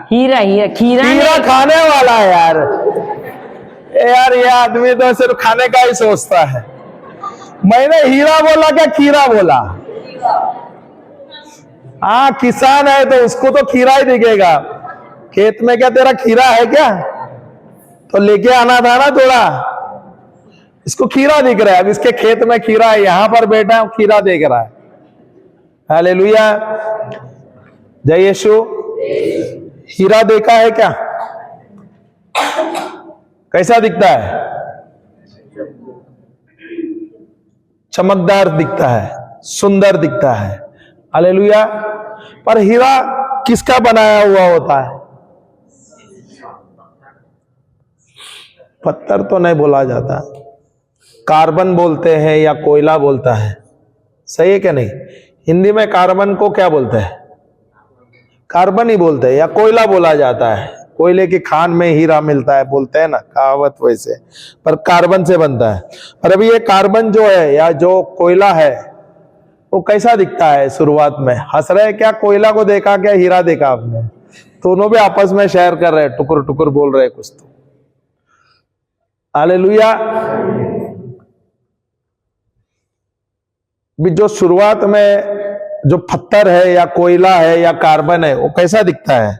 हीरा, खीरा खीरा खाने वाला है यार। यार ये आदमी तो सिर्फ खाने का ही सोचता है। मैंने हीरा बोला क्या खीरा बोला? हाँ, किसान है तो उसको तो खीरा ही दिखेगा। खेत में क्या तेरा खीरा है क्या? तो लेके आना था ना थोड़ा। इसको खीरा दिख रहा है, अब इसके खेत में खीरा है, यहां पर बैठा है खीरा देख रहा है। हालेलुया, जय यीशु। हीरा देखा है क्या? कैसा दिखता है? चमकदार दिखता है, सुंदर दिखता है। हालेलुया। पर हीरा किसका बनाया हुआ होता है? पत्थर तो नहीं बोला जाता, कार्बन बोलते हैं या कोयला बोलता है। सही है क्या नहीं? हिंदी में कार्बन को क्या बोलते हैं? कार्बन ही बोलते हैं या कोयला बोला जाता है। कोयले की खान में हीरा मिलता है बोलते हैं ना, कहावत वैसे, पर कार्बन से बनता है। और अभी ये कार्बन जो है या जो कोयला है वो कैसा दिखता है? शुरुआत में हंस रहे क्या? कोयला को देखा क्या हीरा देखा आपने? दोनों भी आपस में शेयर कर रहे हैं, टुकुर टुकुर बोल रहे कुछ तो। हालेलुया। भी जो शुरुआत में जो पत्थर है या कोयला है या कार्बन है वो कैसा दिखता है?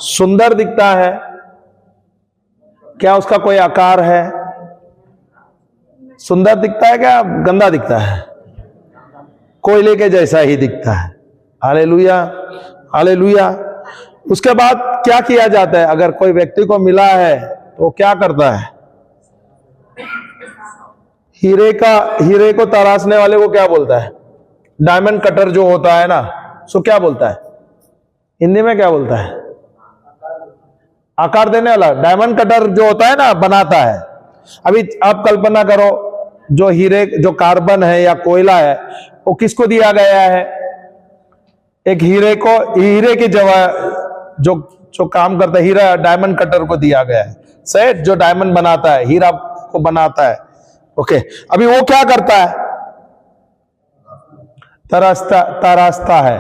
सुंदर दिखता है। क्या उसका कोई आकार है? सुंदर दिखता है क्या गंदा दिखता है? कोयले के जैसा ही दिखता है। Hallelujah, hallelujah. उसके बाद क्या किया जाता है? अगर कोई व्यक्ति को मिला है तो क्या करता है? हीरे को तराशने वाले को क्या बोलता है? डायमंड कटर जो होता है ना, सो क्या बोलता है? हिंदी में क्या बोलता है? आकार देने वाला। डायमंड कटर जो होता है ना, बनाता है। अभी आप कल्पना करो, जो जो कार्बन है या कोयला है वो किसको दिया गया है? एक हीरे की जगह जो काम करता है, हीरा डायमंड कटर को दिया गया है। सेठ जो डायमंड बनाता है, हीरा को बनाता है। ओके, अभी वो क्या करता है? तराशता है।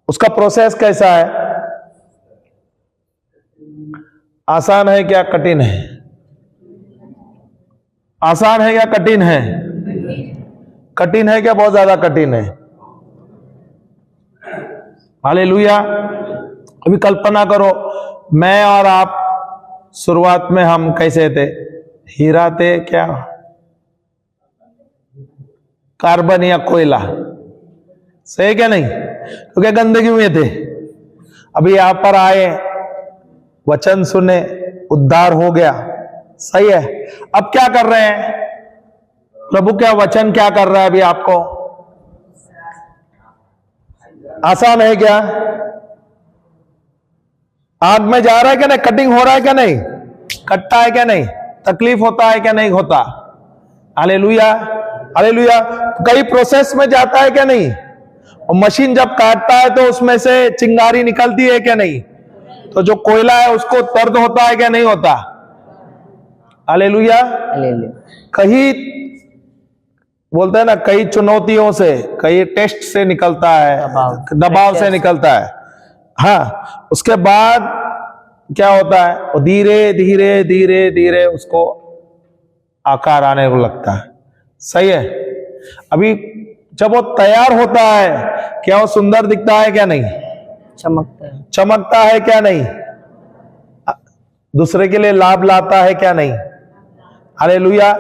उसका प्रोसेस कैसा है? आसान है क्या कठिन है? आसान है या कठिन है? कठिन है क्या बहुत ज्यादा कठिन है? हालेलुया। अभी कल्पना करो, मैं और आप शुरुआत में हम कैसे थे? हीरा थे क्या? कार्बन या कोयला? सही क्या नहीं? क्योंकि गंदगी में थे। अभी यहां पर आए, वचन सुने, उद्धार हो गया। सही है। अब क्या कर रहे हैं? प्रभु क्या वचन क्या कर रहा है अभी आपको? आसान है क्या? आग में जा रहा है क्या नहीं? कटिंग हो रहा है क्या नहीं? कटता है क्या नहीं? तकलीफ होता है क्या नहीं होता? हालेलुया। हालेलुया। कई प्रोसेस में जाता है क्या नहीं? और मशीन जब काटता है तो उसमें से चिंगारी निकलती है क्या नहीं? तो जो कोयला है उसको दर्द होता है क्या नहीं होता? हालेलुया। कई बोलते हैं ना, कई चुनौतियों से, कई टेस्ट से निकलता है, दबाव से निकलता है। हाँ, उसके बाद क्या होता है? वो धीरे धीरे धीरे धीरे उसको आकार आने को लगता है। सही है। अभी जब वो तैयार होता है, क्या वो सुंदर दिखता है क्या नहीं? चमकता है क्या नहीं? दूसरे के लिए लाभ लाता है क्या नहीं? हालेलुया।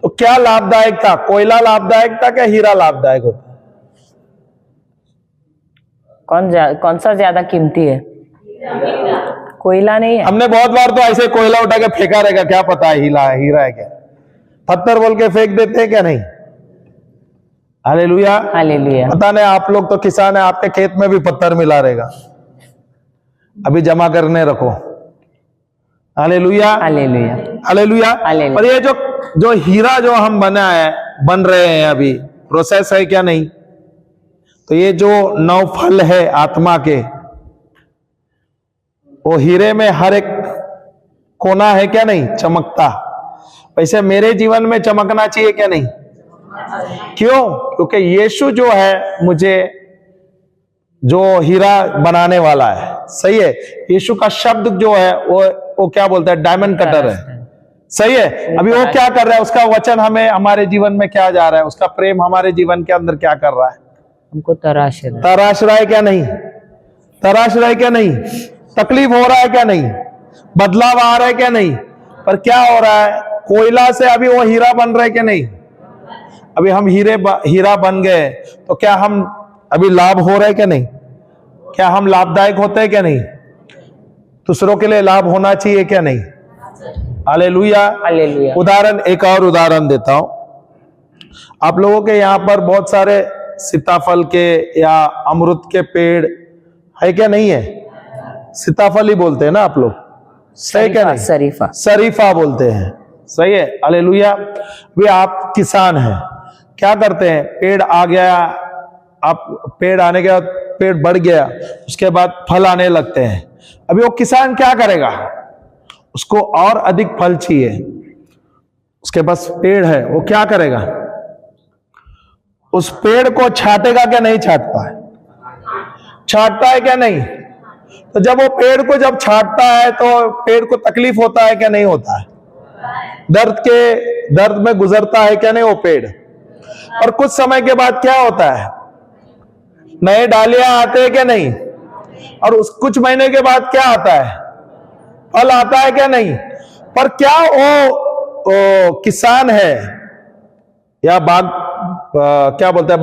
तो क्या लाभदायक था? कोयला लाभदायक था क्या हीरा लाभदायक होता? कौन सा ज्यादा कीमती है? कोयला नहीं है। हमने बहुत बार तो ऐसे कोयला उठा के फेंका रहेगा, क्या पता है हीरा है क्या? पत्थर बोल के फेंक देते हैं क्या नहीं? हालेलुया। पता नहीं, आप लोग तो किसान है, आपके खेत में भी पत्थर मिला रहेगा, अभी जमा करने रखो। हालेलुया। हालेलुया। पर ये जो हीरा जो हम बन रहे हैं अभी, प्रोसेस है क्या नहीं? तो ये जो 9 फल है आत्मा के, वो हीरे में हर एक कोना है क्या नहीं? चमकता। वैसे मेरे जीवन में चमकना चाहिए क्या नहीं? क्यों? क्योंकि यीशु जो है मुझे जो हीरा बनाने वाला है। सही है। यीशु का शब्द जो है वो क्या बोलता है? डायमंड कटर है। सही है। अभी वो क्या कर रहा है? उसका वचन हमें हमारे जीवन में क्या जा रहा है? उसका प्रेम हमारे जीवन के अंदर क्या कर रहा है? हमको तराश रहा है क्या नहीं? तराश रहा है क्या नहीं? तकलीफ हो रहा है क्या नहीं? बदलाव आ रहा है क्या नहीं? पर क्या हो रहा है? कोयला से अभी वो हीरा बन रहा है क्या नहीं? अभी हम हीरा बन गए तो क्या हम अभी लाभ हो रहा है क्या नहीं? क्या हम लाभदायक होते हैं क्या नहीं? दूसरों के लिए लाभ होना चाहिए क्या नहीं? हालेलुया। एक और उदाहरण देता हूं। आप लोगों के यहाँ पर बहुत सारे सीताफल के या अमरूद के पेड़ है क्या नहीं है? सीताफल ही बोलते हैं ना आप लोग, सही क्या नहीं? शरीफा बोलते हैं। सही है। हालेलुया। वे आप किसान हैं, क्या करते हैं? पेड़ आ गया, आप पेड़ आने के बाद पेड़ बढ़ गया, उसके बाद फल आने लगते हैं। अभी वो किसान क्या करेगा? उसको और अधिक फल चाहिए, उसके पास पेड़ है, वो क्या करेगा? उस पेड़ को छाटेगा क्या नहीं? छाटता है। छाटता है क्या नहीं? तो जब वो पेड़ को जब छाटता है तो पेड़ को तकलीफ होता है क्या नहीं होता है? दर्द में गुजरता है क्या नहीं वो पेड़? और कुछ समय के बाद क्या होता है? नए डालियां आते हैं क्या नहीं? और उस कुछ महीने के बाद क्या आता है? फल आता है क्या नहीं? पर क्या वो किसान है या क्या बोलते हैं,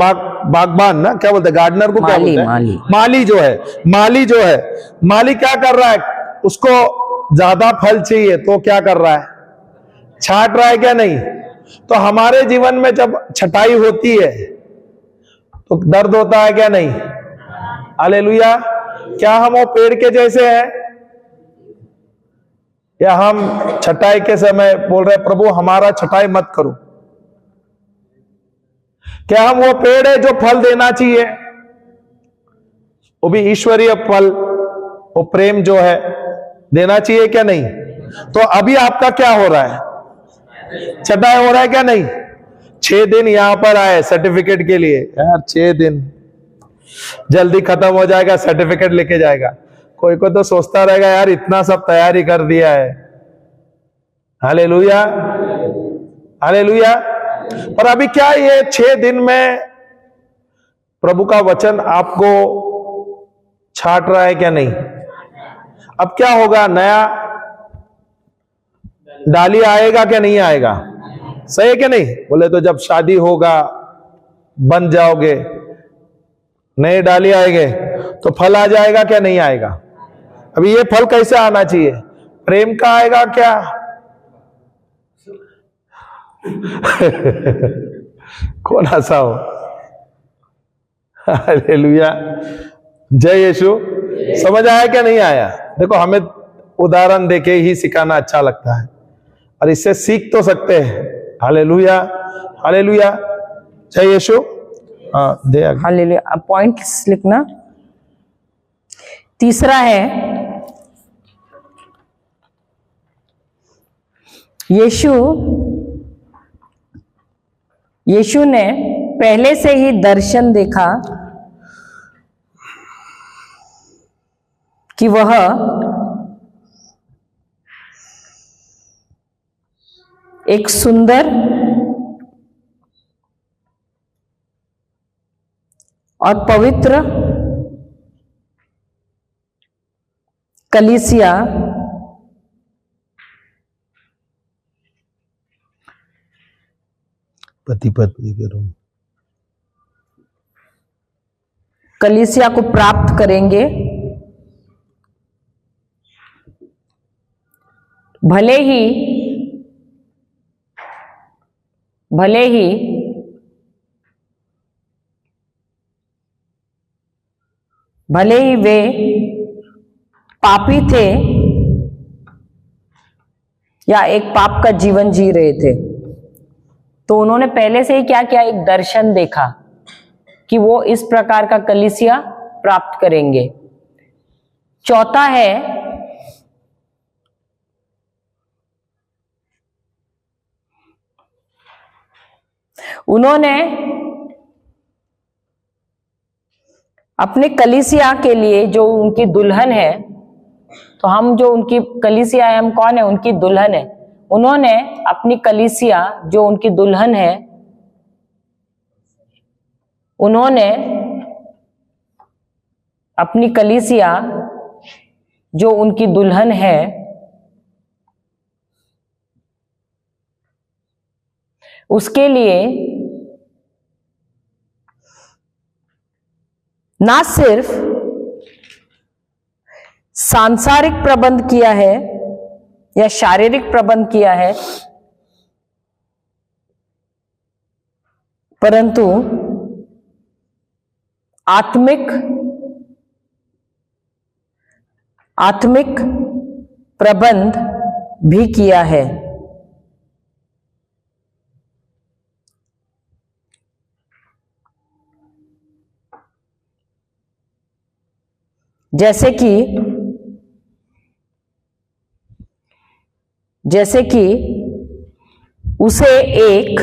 बागबान ना, क्या बोलते हैं, गार्डनर को क्या बोलते हैं? माली जो है, माली क्या कर रहा है? उसको ज्यादा फल चाहिए तो क्या कर रहा है? छाट रहा है क्या नहीं? तो हमारे जीवन में जब छटाई होती है तो दर्द होता है क्या नहीं? हालेलुया। क्या हम वो पेड़ के जैसे हैं, या हम छटाई के समय बोल रहे प्रभु हमारा छटाई मत करो? क्या हम वो पेड़ है जो फल देना चाहिए, वो भी ईश्वरीय फल, वो प्रेम जो है देना चाहिए क्या नहीं? तो अभी आपका क्या हो रहा है? छटाई हो रहा है क्या नहीं? 6 दिन यहां पर आए सर्टिफिकेट के लिए। यार 6 दिन जल्दी खत्म हो जाएगा, सर्टिफिकेट लेके जाएगा। कोई को तो सोचता रहेगा यार इतना सब तैयारी कर दिया है। हालेलुया। हालेलुया। पर अभी क्या ये 6 दिन में प्रभु का वचन आपको छाट रहा है क्या नहीं? अब क्या होगा? नया डाली आएगा क्या नहीं आएगा? सही है क्या नहीं? बोले तो जब शादी होगा, बन जाओगे, नए डाली आएंगे तो फल आ जाएगा क्या नहीं आएगा? अभी ये फल कैसे आना चाहिए? प्रेम का आएगा क्या? कौन हंसा हो? हालेलुया। जय यीशु। समझ आया क्या नहीं आया? देखो, हमें उदाहरण देके ही सिखाना अच्छा लगता है और इससे सीख तो सकते हैं। हालेलुया। हालेलुया। जय यीशु। हाँ, दे आगे। हालेलुया। अब पॉइंट्स लिखना। तीसरा है, यीशु ने पहले से ही दर्शन देखा कि वह एक सुंदर और पवित्र कलीसिया पति पत्नी करूं, कलीसिया को प्राप्त करेंगे, भले ही वे पापी थे या एक पाप का जीवन जी रहे थे। तो उन्होंने पहले से ही क्या किया, एक दर्शन देखा कि वो इस प्रकार का कलीसिया प्राप्त करेंगे। चौथा है, उन्होंने अपने कलीसिया के लिए जो उनकी दुल्हन है, तो हम जो उनकी कलीसिया है, हम कौन है, उनकी दुल्हन है। उन्होंने अपनी कलीसिया जो उनकी दुल्हन है, उन्होंने अपनी कलीसिया जो उनकी दुल्हन है, उसके लिए ना सिर्फ सांसारिक प्रबंध किया है या शारीरिक प्रबंध किया है, परंतु आत्मिक प्रबंध भी किया है। जैसे कि उसे एक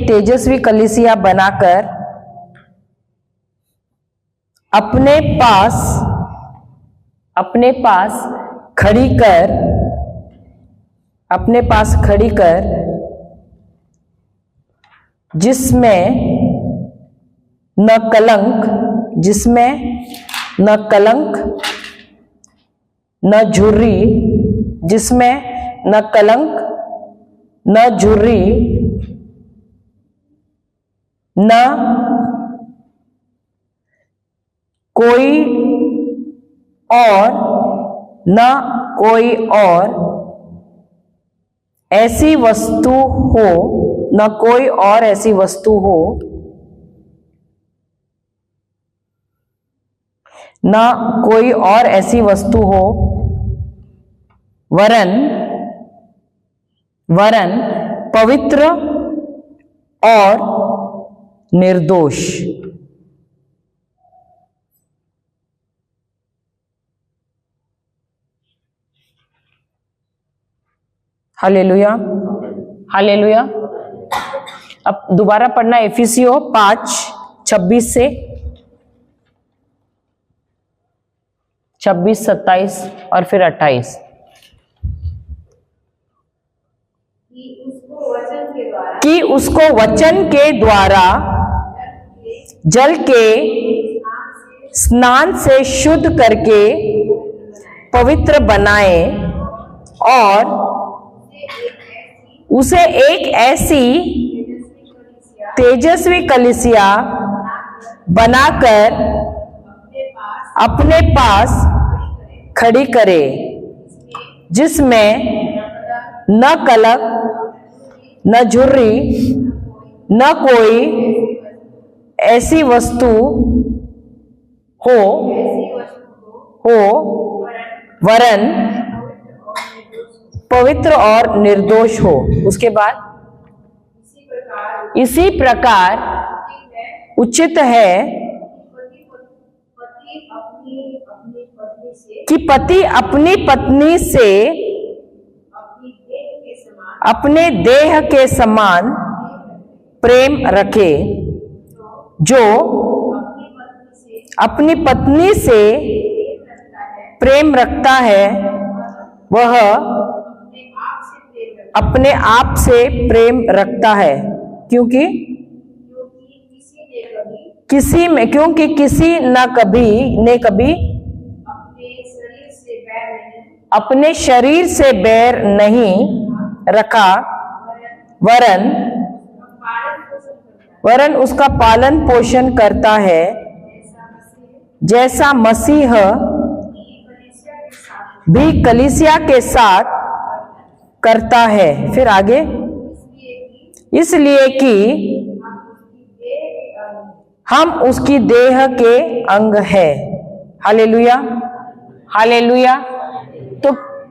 तेजस्वी कलीसिया, बनाकर अपने पास खड़ी कर जिसमें न कलंक न झुर्री, न कोई और ऐसी वस्तु हो, वरन पवित्र और निर्दोष। Hallelujah, hallelujah. अब दोबारा पढ़ना एफिसियों 5:26 से 26, 27 और फिर 28। कि उसको वचन के द्वारा जल के स्नान से शुद्ध करके पवित्र बनाए और उसे एक ऐसी तेजस्वी कलीसिया बनाकर अपने पास खड़ी करे, जिसमें न कलंक न झुर्री न कोई ऐसी वस्तु हो वरन पवित्र और निर्दोष हो। उसके बाद इसी प्रकार उचित है कि पति अपनी पत्नी से अपने देह के समान प्रेम रखे, जो अपनी पत्नी से प्रेम रखता है वह अपने आप से प्रेम रखता है, क्योंकि किसी ने कभी अपने शरीर से बैर नहीं रखा, वरन उसका पालन पोषण करता है, जैसा मसीह भी कलीसिया के साथ करता है। फिर आगे, इसलिए कि हम उसकी देह के अंग है। Hallelujah, hallelujah. तो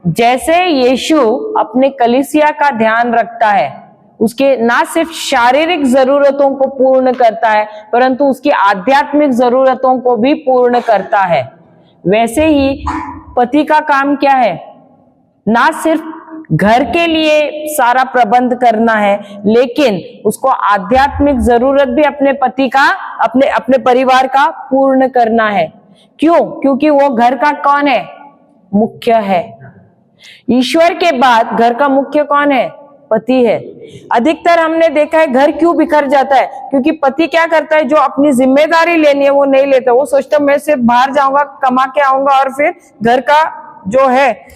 जैसे यीशु अपने कलीसिया का ध्यान रखता है, उसके ना सिर्फ शारीरिक जरूरतों को पूर्ण करता है परंतु उसकी आध्यात्मिक जरूरतों को भी पूर्ण करता है, वैसे ही पति का काम क्या है? ना सिर्फ घर के लिए सारा प्रबंध करना है, लेकिन उसको आध्यात्मिक जरूरत भी अपने पति का, अपने परिवार का पूर्ण करना है। क्यों? क्योंकि वो घर का कौन है? मुख्य है। ईश्वर के बाद घर का मुख्य कौन है? पति है। अधिकतर हमने देखा है घर क्यों बिखर जाता है? क्योंकि पति क्या करता है, जो अपनी जिम्मेदारी लेनी है वो नहीं लेता। वो सोचता मैं सिर्फ बाहर जाऊंगा, कमा के आऊंगा और फिर घर का जो है,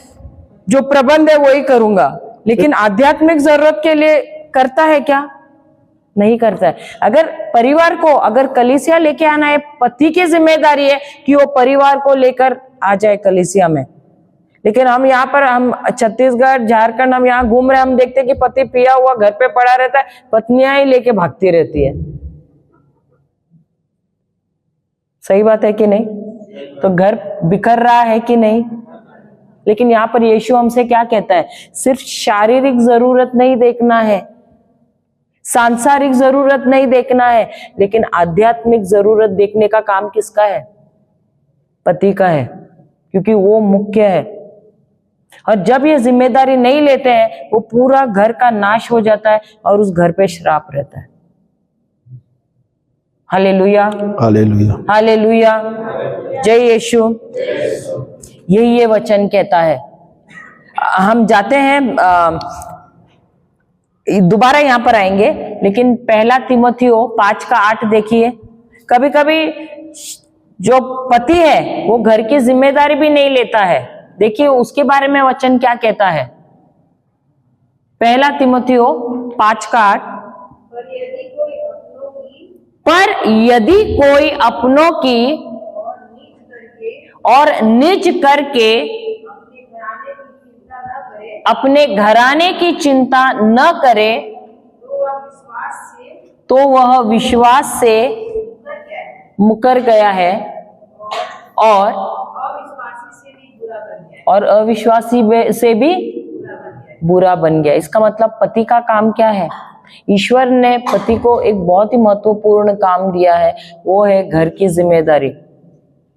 जो प्रबंध है वही करूंगा, लेकिन आध्यात्मिक जरूरत के लिए करता है क्या? नहीं करता है। अगर परिवार को, अगर कलीसिया लेके आना है, पति की जिम्मेदारी है कि वो परिवार को लेकर आ जाए कलीसिया में। लेकिन हम यहाँ पर, हम छत्तीसगढ़, झारखंड, हम यहाँ घूम रहे, हम देखते हैं कि पति पिया हुआ घर पे पड़ा रहता है, पत्नियां ही लेके भागती रहती है। सही बात है कि नहीं? तो घर बिखर रहा है कि नहीं? लेकिन यहाँ पर यीशु हमसे क्या कहता है? सिर्फ शारीरिक जरूरत नहीं देखना है, सांसारिक जरूरत नहीं देखना है, लेकिन आध्यात्मिक जरूरत देखने का काम किसका है? पति का है, क्योंकि वो मुख्य है। और जब ये जिम्मेदारी नहीं लेते हैं, वो पूरा घर का नाश हो जाता है और उस घर पे श्राप रहता है। हालेलुया, हालेलुया, हालेलुया, जय यीशु। यही ये वचन कहता है। हम जाते हैं, दोबारा यहां पर आएंगे, लेकिन पहला तीमुथियो 5:8 देखिए। कभी कभी जो पति है वो घर की जिम्मेदारी भी नहीं लेता है। देखिए उसके बारे में वचन क्या कहता है। पहला तीमुथियो 5:8, पर यदि कोई अपनों की और निज करके अपने घराने की चिंता न करे, तो वह विश्वास से मुकर गया है और अविश्वासी से भी बुरा बन गया। इसका मतलब पति का काम क्या है? ईश्वर ने पति को एक बहुत ही महत्वपूर्ण काम दिया है, वो है घर की जिम्मेदारी।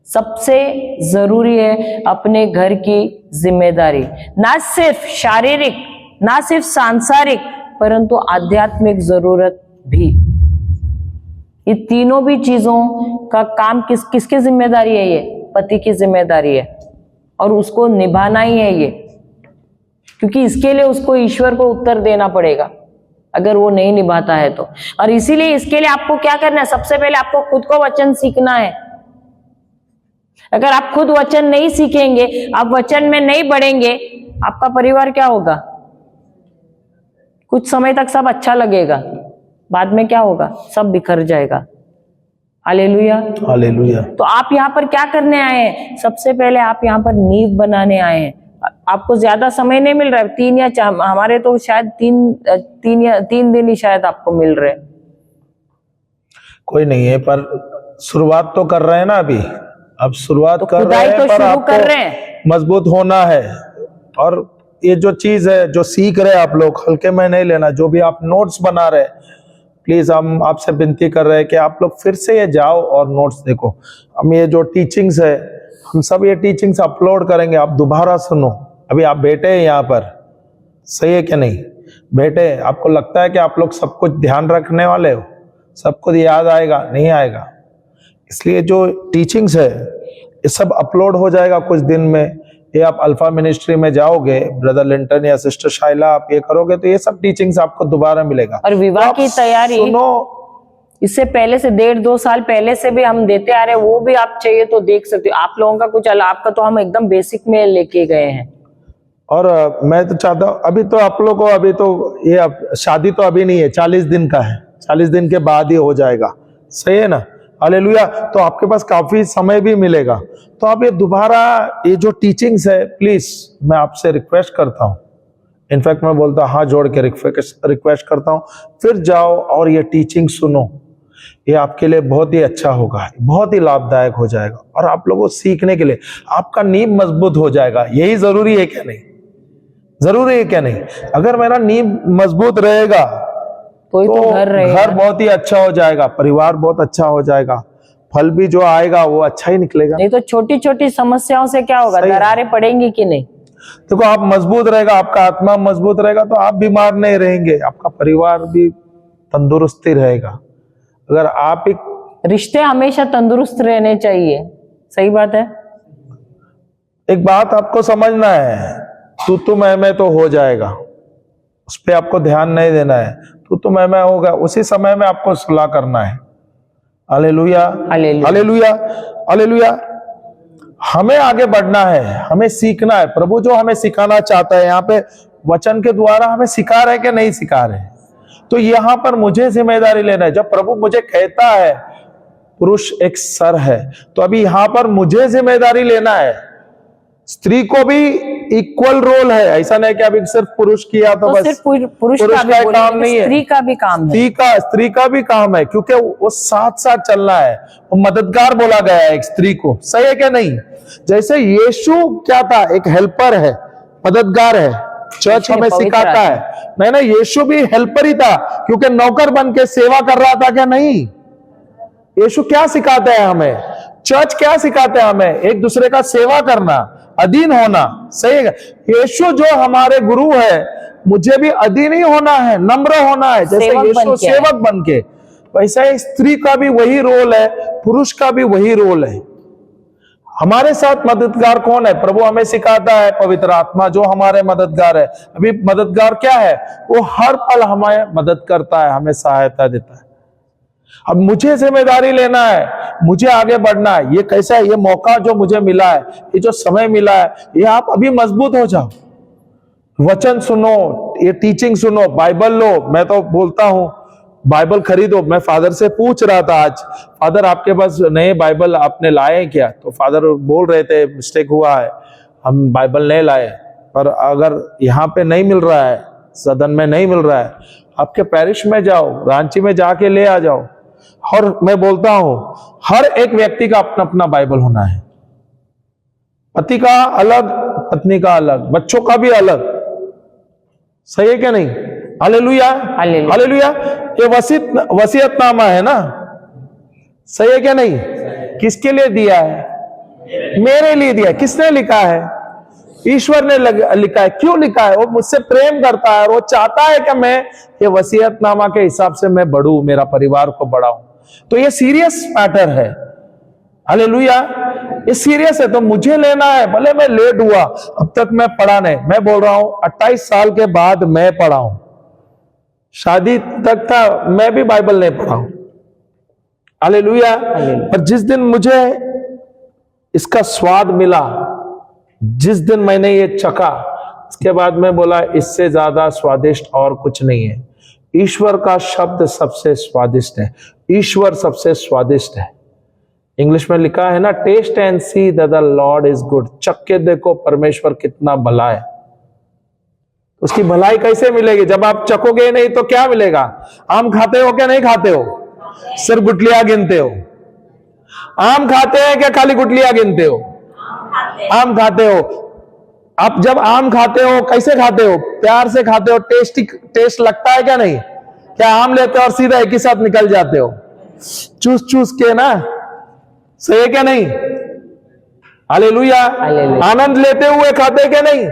सबसे जरूरी है अपने घर की जिम्मेदारी, ना सिर्फ शारीरिक, ना सिर्फ सांसारिक, परंतु आध्यात्मिक जरूरत भी। ये तीनों भी चीजों का काम किसकी जिम्मेदारी है? ये पति की जिम्मेदारी है और उसको निभाना ही है ये, क्योंकि इसके लिए उसको ईश्वर को उत्तर देना पड़ेगा अगर वो नहीं निभाता है तो। और इसीलिए इसके लिए आपको क्या करना है? सबसे पहले आपको खुद को वचन सीखना है। अगर आप खुद वचन नहीं सीखेंगे, आप वचन में नहीं बढ़ेंगे, आपका परिवार क्या होगा? कुछ समय तक सब अच्छा लगेगा, बाद में क्या होगा? सब बिखर जाएगा। Hallelujah, hallelujah. तो आप यहाँ पर क्या करने आए हैं? सबसे पहले आप यहाँ पर नींव बनाने आए हैं। आपको ज्यादा समय नहीं मिल रहा है, 3 या 4, हमारे तो शायद 3 दिन ही शायद आपको मिल रहे हैं। कोई नहीं है, पर शुरुआत तो कर रहे हैं ना अभी। अब शुरुआत कर रहे खुदाई हैं, तो पर शुरू कर रहे आपको हैं। मजबूत होना है। और ये जो चीज है जो सीख रहे हैं आप लोग, हल्के में नहीं लेना। जो भी आप नोट्स बना रहे, प्लीज हम आपसे विनती कर रहे हैं कि आप लोग फिर से ये जाओ और नोट्स देखो। हम ये जो टीचिंग्स है, हम सब ये टीचिंग्स अपलोड करेंगे, आप दोबारा सुनो। अभी आप बैठे हैं यहाँ पर, सही है क्या नहीं? बैठे, आपको लगता है कि आप लोग सब कुछ ध्यान रखने वाले हो, सब कुछ याद आएगा? नहीं आएगा। इसलिए जो टीचिंग्स है ये सब अपलोड हो जाएगा कुछ दिन में। ये आप अल्फा मिनिस्ट्री में जाओगे, ब्रदर लिंटन या सिस्टर शाइला, आप ये करोगे तो ये सब टीचिंग्स आपको दोबारा मिलेगा। और विवाह तो की तैयारी सुनो, इससे पहले से 1.5-2 साल पहले से भी हम देते आ रहे हैं, वो भी आप चाहिए तो देख सकते हो। आप लोगों का कुछ अलग, आपका तो हम एकदम बेसिक में लेके गए हैं। और मैं तो चाहता हूँ अभी तो आप लोग को, अभी तो ये शादी तो अभी नहीं है, 40 दिन का है, 40 दिन के बाद ही हो जाएगा, सही है ना? हालेलुया। तो आपके पास काफी समय भी मिलेगा। तो आप ये दोबारा ये जो टीचिंग्स है, प्लीज मैं आपसे रिक्वेस्ट करता हूँ, इनफैक्ट मैं बोलता हूँ हाथ जोड़ के रिक्वेस्ट करता हूँ, फिर जाओ और ये टीचिंग सुनो। ये आपके लिए बहुत ही अच्छा होगा, बहुत ही लाभदायक हो जाएगा। और आप लोगों को सीखने के लिए आपका नींव मजबूत हो जाएगा। यही जरूरी है क्या नहीं? जरूरी है क्या नहीं? अगर मेरा नींव मजबूत रहेगा तो घर बहुत ही अच्छा हो जाएगा, परिवार बहुत अच्छा हो जाएगा, फल भी जो आएगा वो अच्छा ही निकलेगा। नहीं तो छोटी छोटी समस्याओं से क्या होगा, दरारें पड़ेंगी कि नहीं? देखो, आप मजबूत रहेगा, आपका आत्मा मजबूत रहेगा तो आप बीमार नहीं रहेंगे, आपका परिवार भी तंदुरुस्ती रहेगा। अगर आप रिश्ते हमेशा तंदुरुस्त रहने चाहिए, सही बात है। एक बात आपको समझना है, तू मैं तो हो जाएगा, उस पर आपको ध्यान नहीं देना है। तू मैं होगा, उसी समय में आपको सुलह करना है। Hallelujah, hallelujah, hallelujah. हमें आगे बढ़ना है, हमें सीखना है। प्रभु जो हमें सिखाना चाहता है, यहाँ पे वचन के द्वारा हमें सिखा रहे कि नहीं सिखा रहे, तो यहाँ पर मुझे जिम्मेदारी लेना है। जब प्रभु मुझे कहता है पुरुष एक सर है, तो अभी यहाँ पर मुझे जिम्मेदारी लेना है। स्त्री को भी इक्वल रोल है, ऐसा नहीं कि अभी सिर्फ पुरुष किया तो बस सिर्फ पुरुष का काम नहीं है, स्त्री का भी काम है। स्त्री का भी काम है, क्योंकि वो साथ साथ चलना है। वो मददगार बोला गया है एक स्त्री को, सही है क्या नहीं? जैसे यीशु क्या था, एक हेल्पर है, मददगार है। चर्च हमें सिखाता है, नहीं ना, यीशु भी हेल्पर ही था, क्योंकि नौकर बन के सेवा कर रहा था क्या नहीं? यीशु क्या सिखाते हैं हमें? चर्च क्या सिखाते हैं हमें? एक दूसरे का सेवा करना, अधीन होना, सही है। यीशु जो हमारे गुरु है, मुझे भी अधीन ही होना है, नम्र होना है, जैसे यीशु सेवक बन के। वैसा ही स्त्री का भी वही रोल है, पुरुष का भी वही रोल है। हमारे साथ मददगार कौन है? प्रभु हमें सिखाता है, पवित्र आत्मा जो हमारे मददगार है। अभी मददगार क्या है? वो हर पल हमें मदद करता है, हमें सहायता देता है। अब मुझे जिम्मेदारी लेना है, मुझे आगे बढ़ना है। ये कैसा है? ये मौका जो मुझे मिला है, ये जो समय मिला है, ये आप अभी मजबूत हो जाओ। वचन सुनो, ये टीचिंग सुनो, बाइबल लो। मैं तो बोलता हूं बाइबल खरीदो। मैं फादर से पूछ रहा था आज, फादर आपके पास नए बाइबल आपने लाए क्या? तो फादर बोल रहे थे मिस्टेक हुआ है, हम बाइबल नहीं लाए। पर अगर यहाँ पे नहीं मिल रहा है, सदन में नहीं मिल रहा है, आपके पैरिश में जाओ, रांची में जाके ले आ जाओ। और मैं बोलता हूं हर एक व्यक्ति का अपना अपना बाइबल होना है। पति का अलग, पत्नी का अलग, बच्चों का भी अलग, सही है क्या नहीं? Hallelujah, hallelujah. ये वसीयतनामा है ना, सही है क्या नहीं? किसके लिए दिया है? मेरे लिए दिया है। किसने लिखा है? ईश्वर ने लिखा है। क्यों लिखा है? वो मुझसे प्रेम करता है और वो चाहता है कि मैं ये वसीयतनामा के हिसाब से मैं बढ़ूं, मेरा परिवार को बढ़ाऊं। तो ये सीरियस मैटर है। हालेलुया, ये सीरियस है। तो मुझे लेना है, भले मैं लेट हुआ, अब तक मैं पढ़ा नहीं। मैं बोल रहा हूं 28 साल के बाद मैं पढ़ा हूं। शादी तक था, मैं भी बाइबल नहीं पढ़ा हूं। हालेलुया। पर जिस दिन मुझे इसका स्वाद मिला, जिस दिन मैंने ये चखा, इसके बाद मैं बोला इससे ज्यादा स्वादिष्ट और कुछ नहीं है। ईश्वर का शब्द सबसे स्वादिष्ट है, ईश्वर सबसे स्वादिष्ट है। इंग्लिश में लिखा है ना, taste and see that the Lord is good. चख के देखो परमेश्वर कितना भला है। उसकी भलाई कैसे मिलेगी? जब आप चखोगे नहीं तो क्या मिलेगा? आम खाते हो क्या नहीं खाते हो? सिर्फ गुठलियां गिनते हो? आम खाते हैं क्या खाली गुठलियां गिनते हो? आम खाते हो। आप जब आम खाते हो कैसे खाते हो? प्यार से खाते हो, टेस्ट लगता है क्या नहीं? क्या आम लेते हो और सीधा एक ही साथ निकल जाते हो चूस चूस के ना? सही है क्या नहीं? हालेलुया। आनंद लेते हुए खाते क्या नहीं?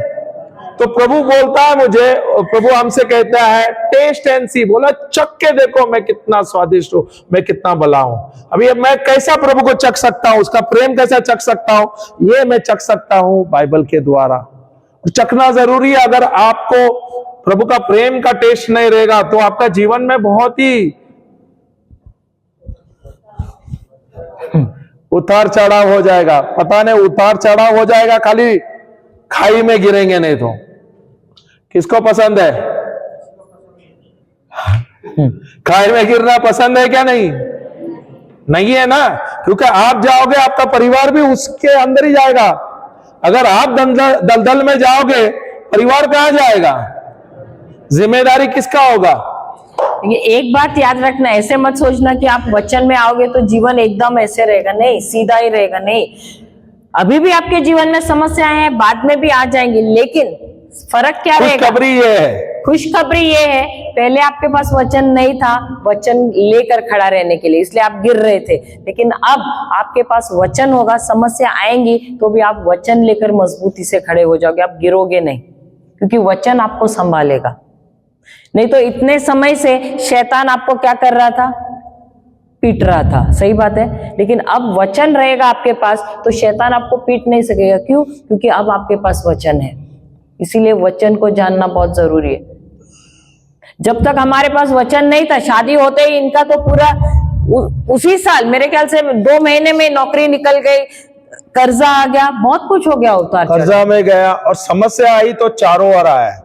तो प्रभु बोलता है मुझे, प्रभु हमसे कहता है टेस्ट एंड सी, बोला चख के देखो मैं कितना स्वादिष्ट हूं, मैं कितना भला हूं। अभी मैं कैसा प्रभु को चख सकता हूं, उसका प्रेम कैसा चख सकता हूं? ये मैं चख सकता हूं बाइबल के द्वारा। चखना जरूरी है। अगर आपको प्रभु का प्रेम का टेस्ट नहीं रहेगा तो आपका जीवन में बहुत ही उतार चढ़ाव हो जाएगा। पता नहीं उतार चढ़ाव हो जाएगा, खाली खाई में गिरेंगे नहीं तो। किसको पसंद है? खाई में गिरना पसंद है क्या नहीं? नहीं है ना, क्योंकि आप जाओगे आपका परिवार भी उसके अंदर ही जाएगा। अगर आप दलदल में जाओगे परिवार कहां जाएगा? जिम्मेदारी किसका होगा? एक बात याद रखना, ऐसे मत सोचना कि आप वचन में आओगे तो जीवन एकदम ऐसे रहेगा, नहीं, सीधा ही रहेगा। नहीं, अभी भी आपके जीवन में समस्याएं हैं, बाद में भी आ जाएंगी, लेकिन फर्क क्या रहेगा? खुशखबरी ये है, खुशखबरी ये है, पहले आपके पास वचन नहीं था, वचन लेकर खड़ा रहने के लिए, इसलिए आप गिर रहे थे। लेकिन अब आपके पास वचन होगा, समस्या आएंगी तो भी आप वचन लेकर मजबूती से खड़े हो जाओगे, आप गिरोगे नहीं, क्योंकि वचन आपको संभालेगा। नहीं तो इतने समय से शैतान आपको क्या कर रहा था? पीट रहा था, सही बात है। लेकिन अब वचन रहेगा आपके पास तो शैतान आपको पीट नहीं सकेगा। क्यों? क्योंकि अब आपके पास वचन है। इसीलिए वचन को जानना बहुत जरूरी है। जब तक हमारे पास वचन नहीं था, शादी होते ही इनका तो पूरा उसी साल मेरे ख्याल से 2 महीने में नौकरी निकल गई, कर्जा आ गया, बहुत कुछ हो गया, उतार कर्जा में गया, और समस्या आई तो चारों ओर आया।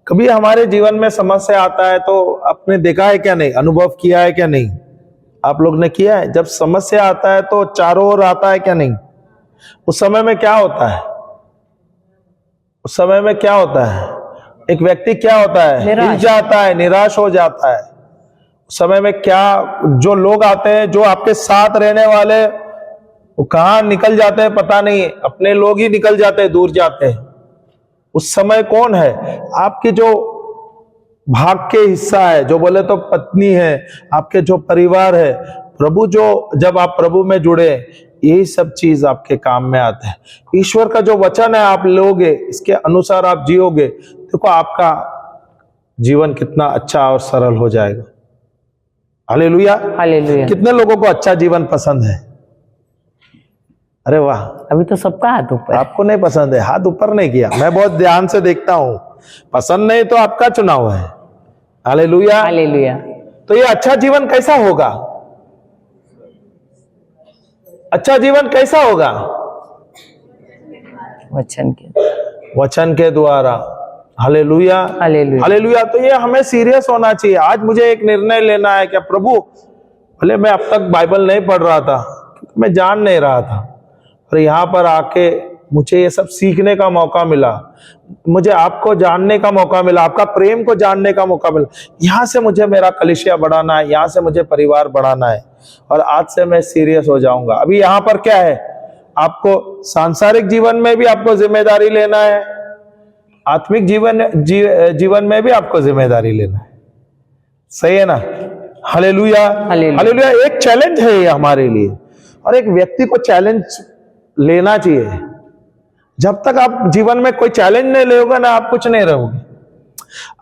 कभी हमारे जीवन में समस्या आता है तो आपने देखा है क्या नहीं, अनुभव किया है क्या नहीं? आप लोग ने किया है? जब समस्या आता है तो चारों ओर आता है क्या नहीं? उस समय में क्या होता है? उस समय में क्या होता है? एक व्यक्ति क्या होता है? हिल जाता है, निराश हो जाता है। उस समय में क्या, जो लोग आते हैं, जो आपके साथ रहने वाले, वो कहां निकल जाते हैं पता नहीं, अपने लोग ही निकल जाते हैं, दूर जाते हैं। उस समय कौन है? आपके जो भाग के हिस्सा है, जो बोले तो पत्नी है, आपके जो परिवार है, प्रभु जो, जब आप प्रभु में जुड़े, यही सब चीज आपके काम में आता है। ईश्वर का जो वचन है आप लोगे, इसके अनुसार आप जियोगे, देखो आपका जीवन कितना अच्छा और सरल हो जाएगा। Hallelujah, hallelujah. कितने लोगों को अच्छा जीवन पसंद है? अरे वाह, अभी तो सबका हाथ ऊपर। आपको नहीं पसंद है? हाथ ऊपर नहीं किया, मैं बहुत ध्यान से देखता हूं। पसंद नहीं तो आपका चुनाव है। Hallelujah, hallelujah. तो ये अच्छा जीवन कैसा होगा? अच्छा जीवन कैसा होगा? वचन के द्वारा। Hallelujah, hallelujah, hallelujah. तो ये हमें सीरियस होना चाहिए। आज मुझे एक निर्णय लेना है, क्या प्रभु, भले मैं अब तक बाइबल नहीं पढ़ रहा था, मैं जान नहीं रहा था, और यहाँ पर आके मुझे ये सब सीखने का मौका मिला, मुझे आपको जानने का मौका मिला, आपका प्रेम को जानने का मौका मिला। यहाँ से मुझे मेरा कलीसिया बढ़ाना है, यहाँ से मुझे परिवार बढ़ाना है, और आज से मैं सीरियस हो जाऊंगा। अभी यहाँ पर क्या है, आपको सांसारिक जीवन में भी आपको जिम्मेदारी लेना है, आत्मिक जीवन में भी आपको जिम्मेदारी लेना है। सही है ना? Hallelujah, hallelujah. एक चैलेंज है ये हमारे लिए, और एक व्यक्ति को चैलेंज लेना चाहिए। जब तक आप जीवन में कोई चैलेंज नहीं लेोगे ना, आप कुछ नहीं रहोगे।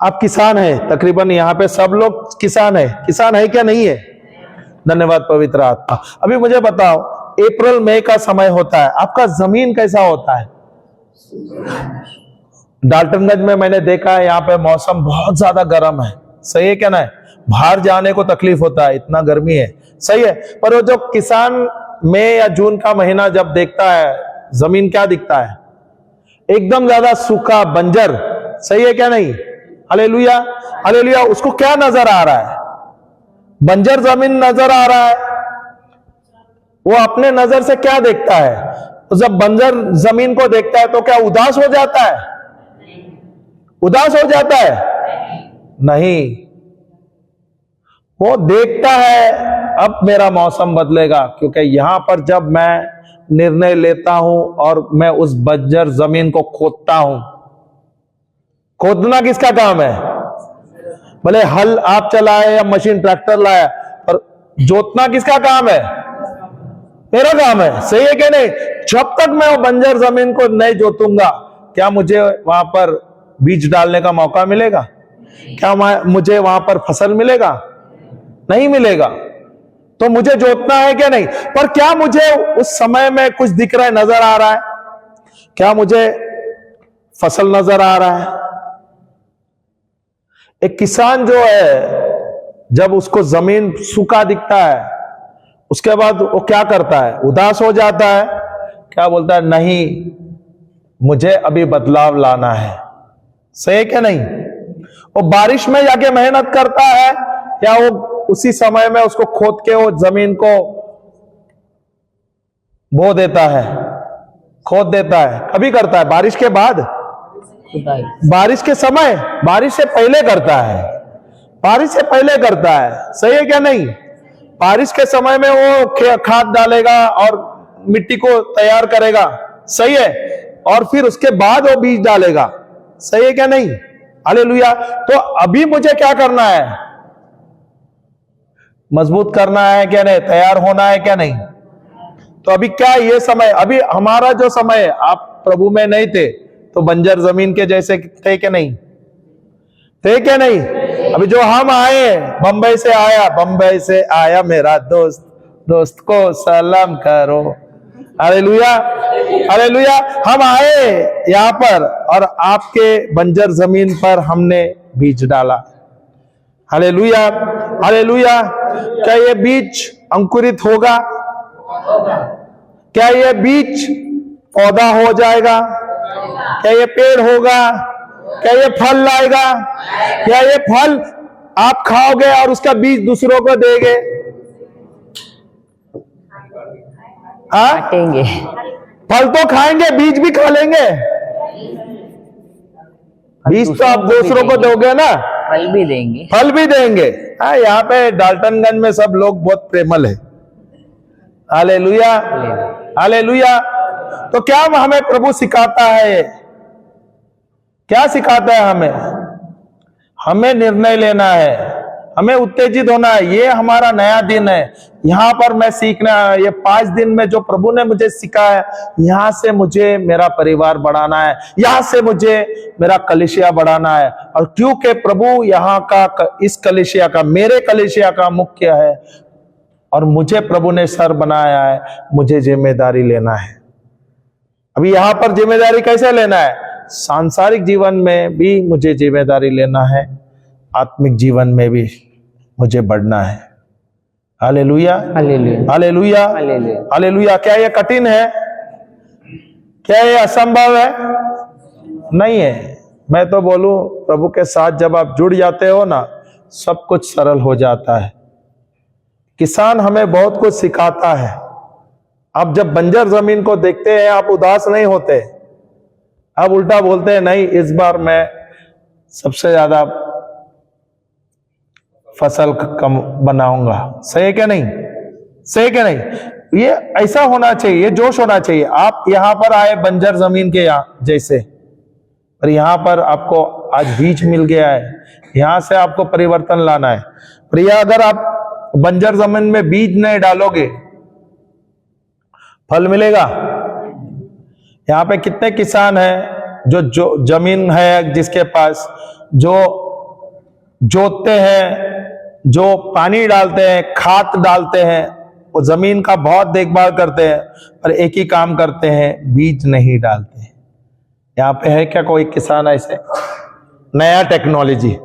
आप किसान हैं, तकरीबन यहाँ पे सब लोग किसान है क्या नहीं है? धन्यवाद पवित्र आत्मा। अभी मुझे बताओ, अप्रैल मई का समय होता है, आपका जमीन कैसा होता है? डाल्टनगंज में मैंने देखा है, यहाँ पे मौसम बहुत ज्यादा गर्म है। सही है क्या ना? बाहर जाने को तकलीफ होता है, इतना गर्मी है। सही है, पर वो जो किसान मई या जून का महीना जब देखता है, जमीन क्या दिखता है? एकदम ज्यादा सूखा, बंजर। सही है क्या नहीं? Hallelujah, hallelujah. उसको क्या नजर आ रहा है? बंजर जमीन नजर आ रहा है। वो अपने नजर से क्या देखता है? तो जब बंजर जमीन को देखता है तो क्या उदास हो जाता है? उदास हो जाता है? नहीं, वो देखता है अब मेरा मौसम बदलेगा, क्योंकि यहां पर जब मैं निर्णय लेता हूं और मैं उस बंजर जमीन को खोदता हूं। खोदना किसका काम है? भले हल आप चलाए या मशीन ट्रैक्टर लाया, पर जोतना किसका काम है? मेरा काम है। सही है कि नहीं? जब तक मैं वो बंजर जमीन को नहीं जोतूंगा, क्या मुझे वहां पर बीज डालने का मौका मिलेगा? क्या मुझे वहां पर फसल मिलेगा? नहीं मिलेगा। तो मुझे जोतना है क्या? नहीं। पर क्या मुझे उस समय में कुछ दिख रहा है, नजर आ रहा है? क्या मुझे फसल नजर आ रहा है? एक किसान जो है, जब उसको जमीन सूखा दिखता है, उसके बाद वो क्या करता है? उदास हो जाता है। क्या बोलता है? नहीं, मुझे अभी बदलाव लाना है। सही है क्या नहीं? वो बारिश में जाके मेहनत करता है, या वो उसी समय में उसको खोद के वो जमीन को बो देता है, खोद देता है? कभी करता है? बारिश के बाद? बारिश के समय? बारिश से पहले करता है। बारिश से पहले करता है। सही है क्या नहीं? बारिश के समय में वो खाद डालेगा और मिट्टी को तैयार करेगा। सही है। और फिर उसके बाद वो बीज डालेगा। सही है क्या नहीं? हालेलुया। तो अभी मुझे क्या करना है? मजबूत करना है क्या नहीं? तैयार होना है क्या नहीं? तो अभी क्या ये समय, अभी हमारा जो समय है, आप प्रभु में नहीं थे तो बंजर जमीन के जैसे थे क्या नहीं? थे क्या नहीं? अभी जो हम आए, बंबई से आया मेरा दोस्त, दोस्त को सलाम करो। Hallelujah, hallelujah. हम आए यहां पर और आपके बंजर जमीन पर हमने बीज डाला। Hallelujah, hallelujah. क्या ये बीज अंकुरित होगा? क्या ये बीज पौधा हो जाएगा? क्या ये पेड़ होगा? क्या ये फल लाएगा? क्या ये फल आप खाओगे और उसका बीज दूसरों को देंगे? बांटेंगे। फल तो खाएंगे, बीज भी खा लेंगे। बीज तो आप दूसरों को दोगे ना, फल भी देंगे। फल भी देंगे। हाँ, यहाँ पे डाल्टनगंज में सब लोग बहुत प्रेमल है। Hallelujah, hallelujah. तो क्या हमें प्रभु सिखाता है? क्या सिखाता है हमें? हमें निर्णय लेना है, हमें उत्तेजित होना है। ये हमारा नया दिन है। यहां पर मैं सीखना है। ये 5 दिन में जो प्रभु ने मुझे सिखाया, यहां से मुझे मेरा परिवार बढ़ाना है, यहां से मुझे मेरा कलीसिया बढ़ाना है। और क्योंकि प्रभु यहाँ का, इस कलीसिया का, मेरे कलीसिया का मुख्य है और मुझे प्रभु ने सर बनाया है, मुझे जिम्मेदारी लेना है। अभी यहां पर जिम्मेदारी कैसे लेना है? सांसारिक जीवन में भी मुझे जिम्मेदारी लेना है, आत्मिक जीवन में भी मुझे बढ़ना है। Hallelujah, hallelujah, hallelujah, hallelujah. क्या ये कठिन है? क्या ये असंभव है? नहीं है। मैं तो बोलूं, प्रभु के साथ जब आप जुड़ जाते हो ना, सब कुछ सरल हो जाता है। किसान हमें बहुत कुछ सिखाता है। आप जब बंजर जमीन को देखते हैं, आप उदास नहीं होते, आप उल्टा बोलते हैं, नहीं, इस बार मैं सबसे ज्यादा फसल कम बनाऊंगा। सही है क्या नहीं? सही है क्या नहीं? ये ऐसा होना चाहिए, ये जोश होना चाहिए। आप यहां पर आए बंजर जमीन के यहाँ जैसे, और यहां पर आपको आज बीज मिल गया है, यहां से आपको परिवर्तन लाना है। पर यह अगर आप बंजर जमीन में बीज नहीं डालोगे, फल मिलेगा? यहां पे कितने किसान हैं जो जमीन है जिसके पास, जो जोतते हैं, जो पानी डालते हैं, खाद डालते हैं, वो जमीन का बहुत देखभाल करते हैं, पर एक ही काम करते हैं, बीज नहीं डालते। यहाँ पे है क्या कोई किसान ऐसे? नया टेक्नोलॉजी,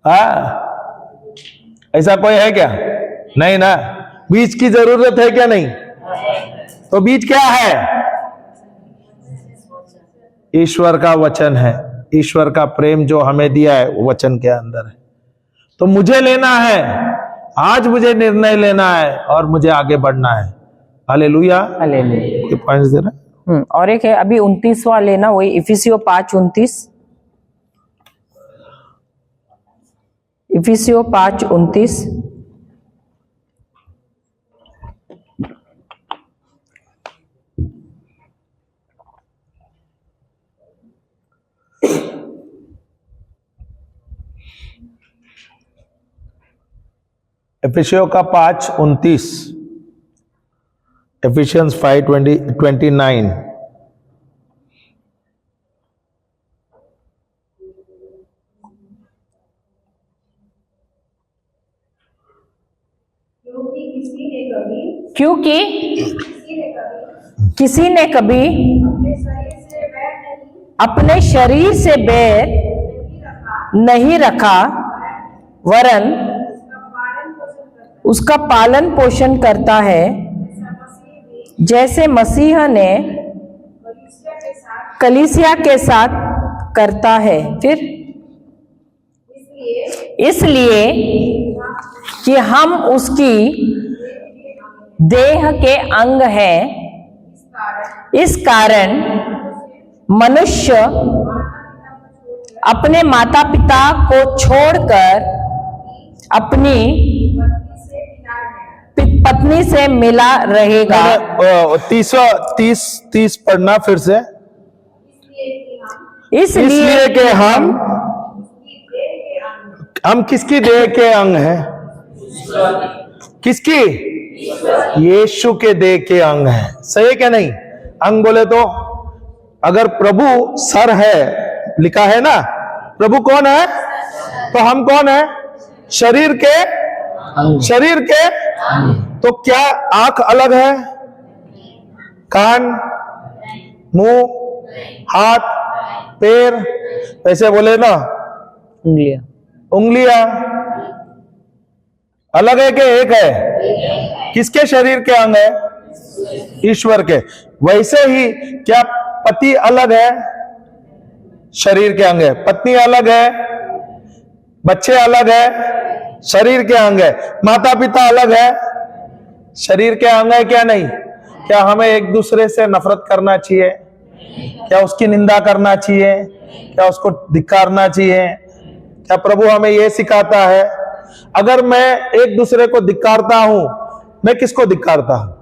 हाँ, ऐसा कोई है क्या? नहीं ना। बीज की जरूरत है क्या? नहीं। तो बीज क्या है? ईश्वर का वचन है। ईश्वर का प्रेम जो हमें दिया है, वो वचन के अंदर है। तो मुझे लेना है, आज मुझे निर्णय लेना है और मुझे आगे बढ़ना है। Hallelujah, hallelujah. कोई पॉइंट्स दे रहा है? और एक है अभी 29वां लेना, वही इफिसियों 5:29। इफिसियों 5:29। एफिसियों का 5:29, एफिशियंस 5:29। क्योंकि किसी ने कभी अपने शरीर से बैर नहीं रखा, वरन उसका पालन पोषण करता है, जैसे मसीह ने कलीसिया के साथ करता है। फिर इसलिए कि हम उसकी देह के अंग हैं, इस कारण मनुष्य अपने माता पिता को छोड़कर अपनी पत्नी से मिला रहेगा। 30 पढ़ना फिर से। इसलिए कि हम किसकी देह के अंग हैं? किसकी? यीशु के देह के अंग हैं। सही है क्या नहीं? अंग बोले तो अगर प्रभु सर है, लिखा है ना, प्रभु कौन है? तो हम कौन है? शरीर के तो क्या आंख अलग है? कान, मुंह, हाथ, पैर, ऐसे बोले ना, उंगलियां अलग है कि एक है? किसके शरीर के अंग है? ईश्वर के। वैसे ही क्या पति अलग है? शरीर के अंग है। पत्नी अलग है, बच्चे अलग है, शरीर के अंग है। माता पिता अलग है, शरीर के अंग है क्या नहीं? क्या हमें एक दूसरे से नफरत करना चाहिए? क्या उसकी निंदा करना चाहिए? क्या उसको धिक्कारना चाहिए? क्या प्रभु हमें यह सिखाता है? अगर मैं एक दूसरे को धिक्कारता हूं, मैं किसको धिक्कारता हूं?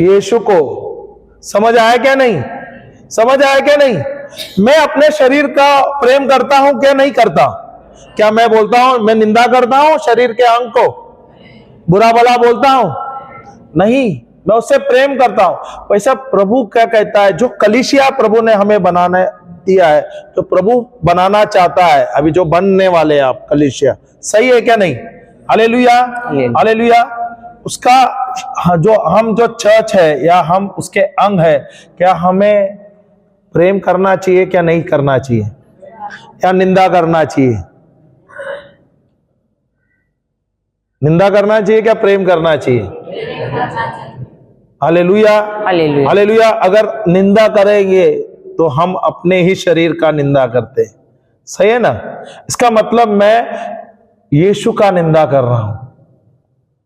यीशु को। समझ आया क्या नहीं? समझ आया क्या नहीं? मैं अपने शरीर का प्रेम करता हूं क्या नहीं करता? क्या मैं बोलता हूं, मैं निंदा करता हूं शरीर के अंग को, बुरा भला बोलता हूं? नहीं, मैं उससे प्रेम करता हूं। वैसा प्रभु क्या कहता है? जो कलीसिया प्रभु ने हमें बनाना दिया है, जो प्रभु बनाना चाहता है, अभी जो बनने वाले हैं आप कलीसिया, सही है क्या नहीं? Hallelujah, hallelujah. उसका जो चर्च है या हम उसके अंग है, क्या हमें प्रेम करना चाहिए क्या नहीं करना चाहिए? या निंदा करना चाहिए? निंदा करना चाहिए क्या प्रेम करना चाहिए? Hallelujah, hallelujah. हालेलुया। अगर निंदा करेंगे तो हम अपने ही शरीर का निंदा करते हैं। सही है ना? इसका मतलब मैं यीशु का निंदा कर रहा हूं।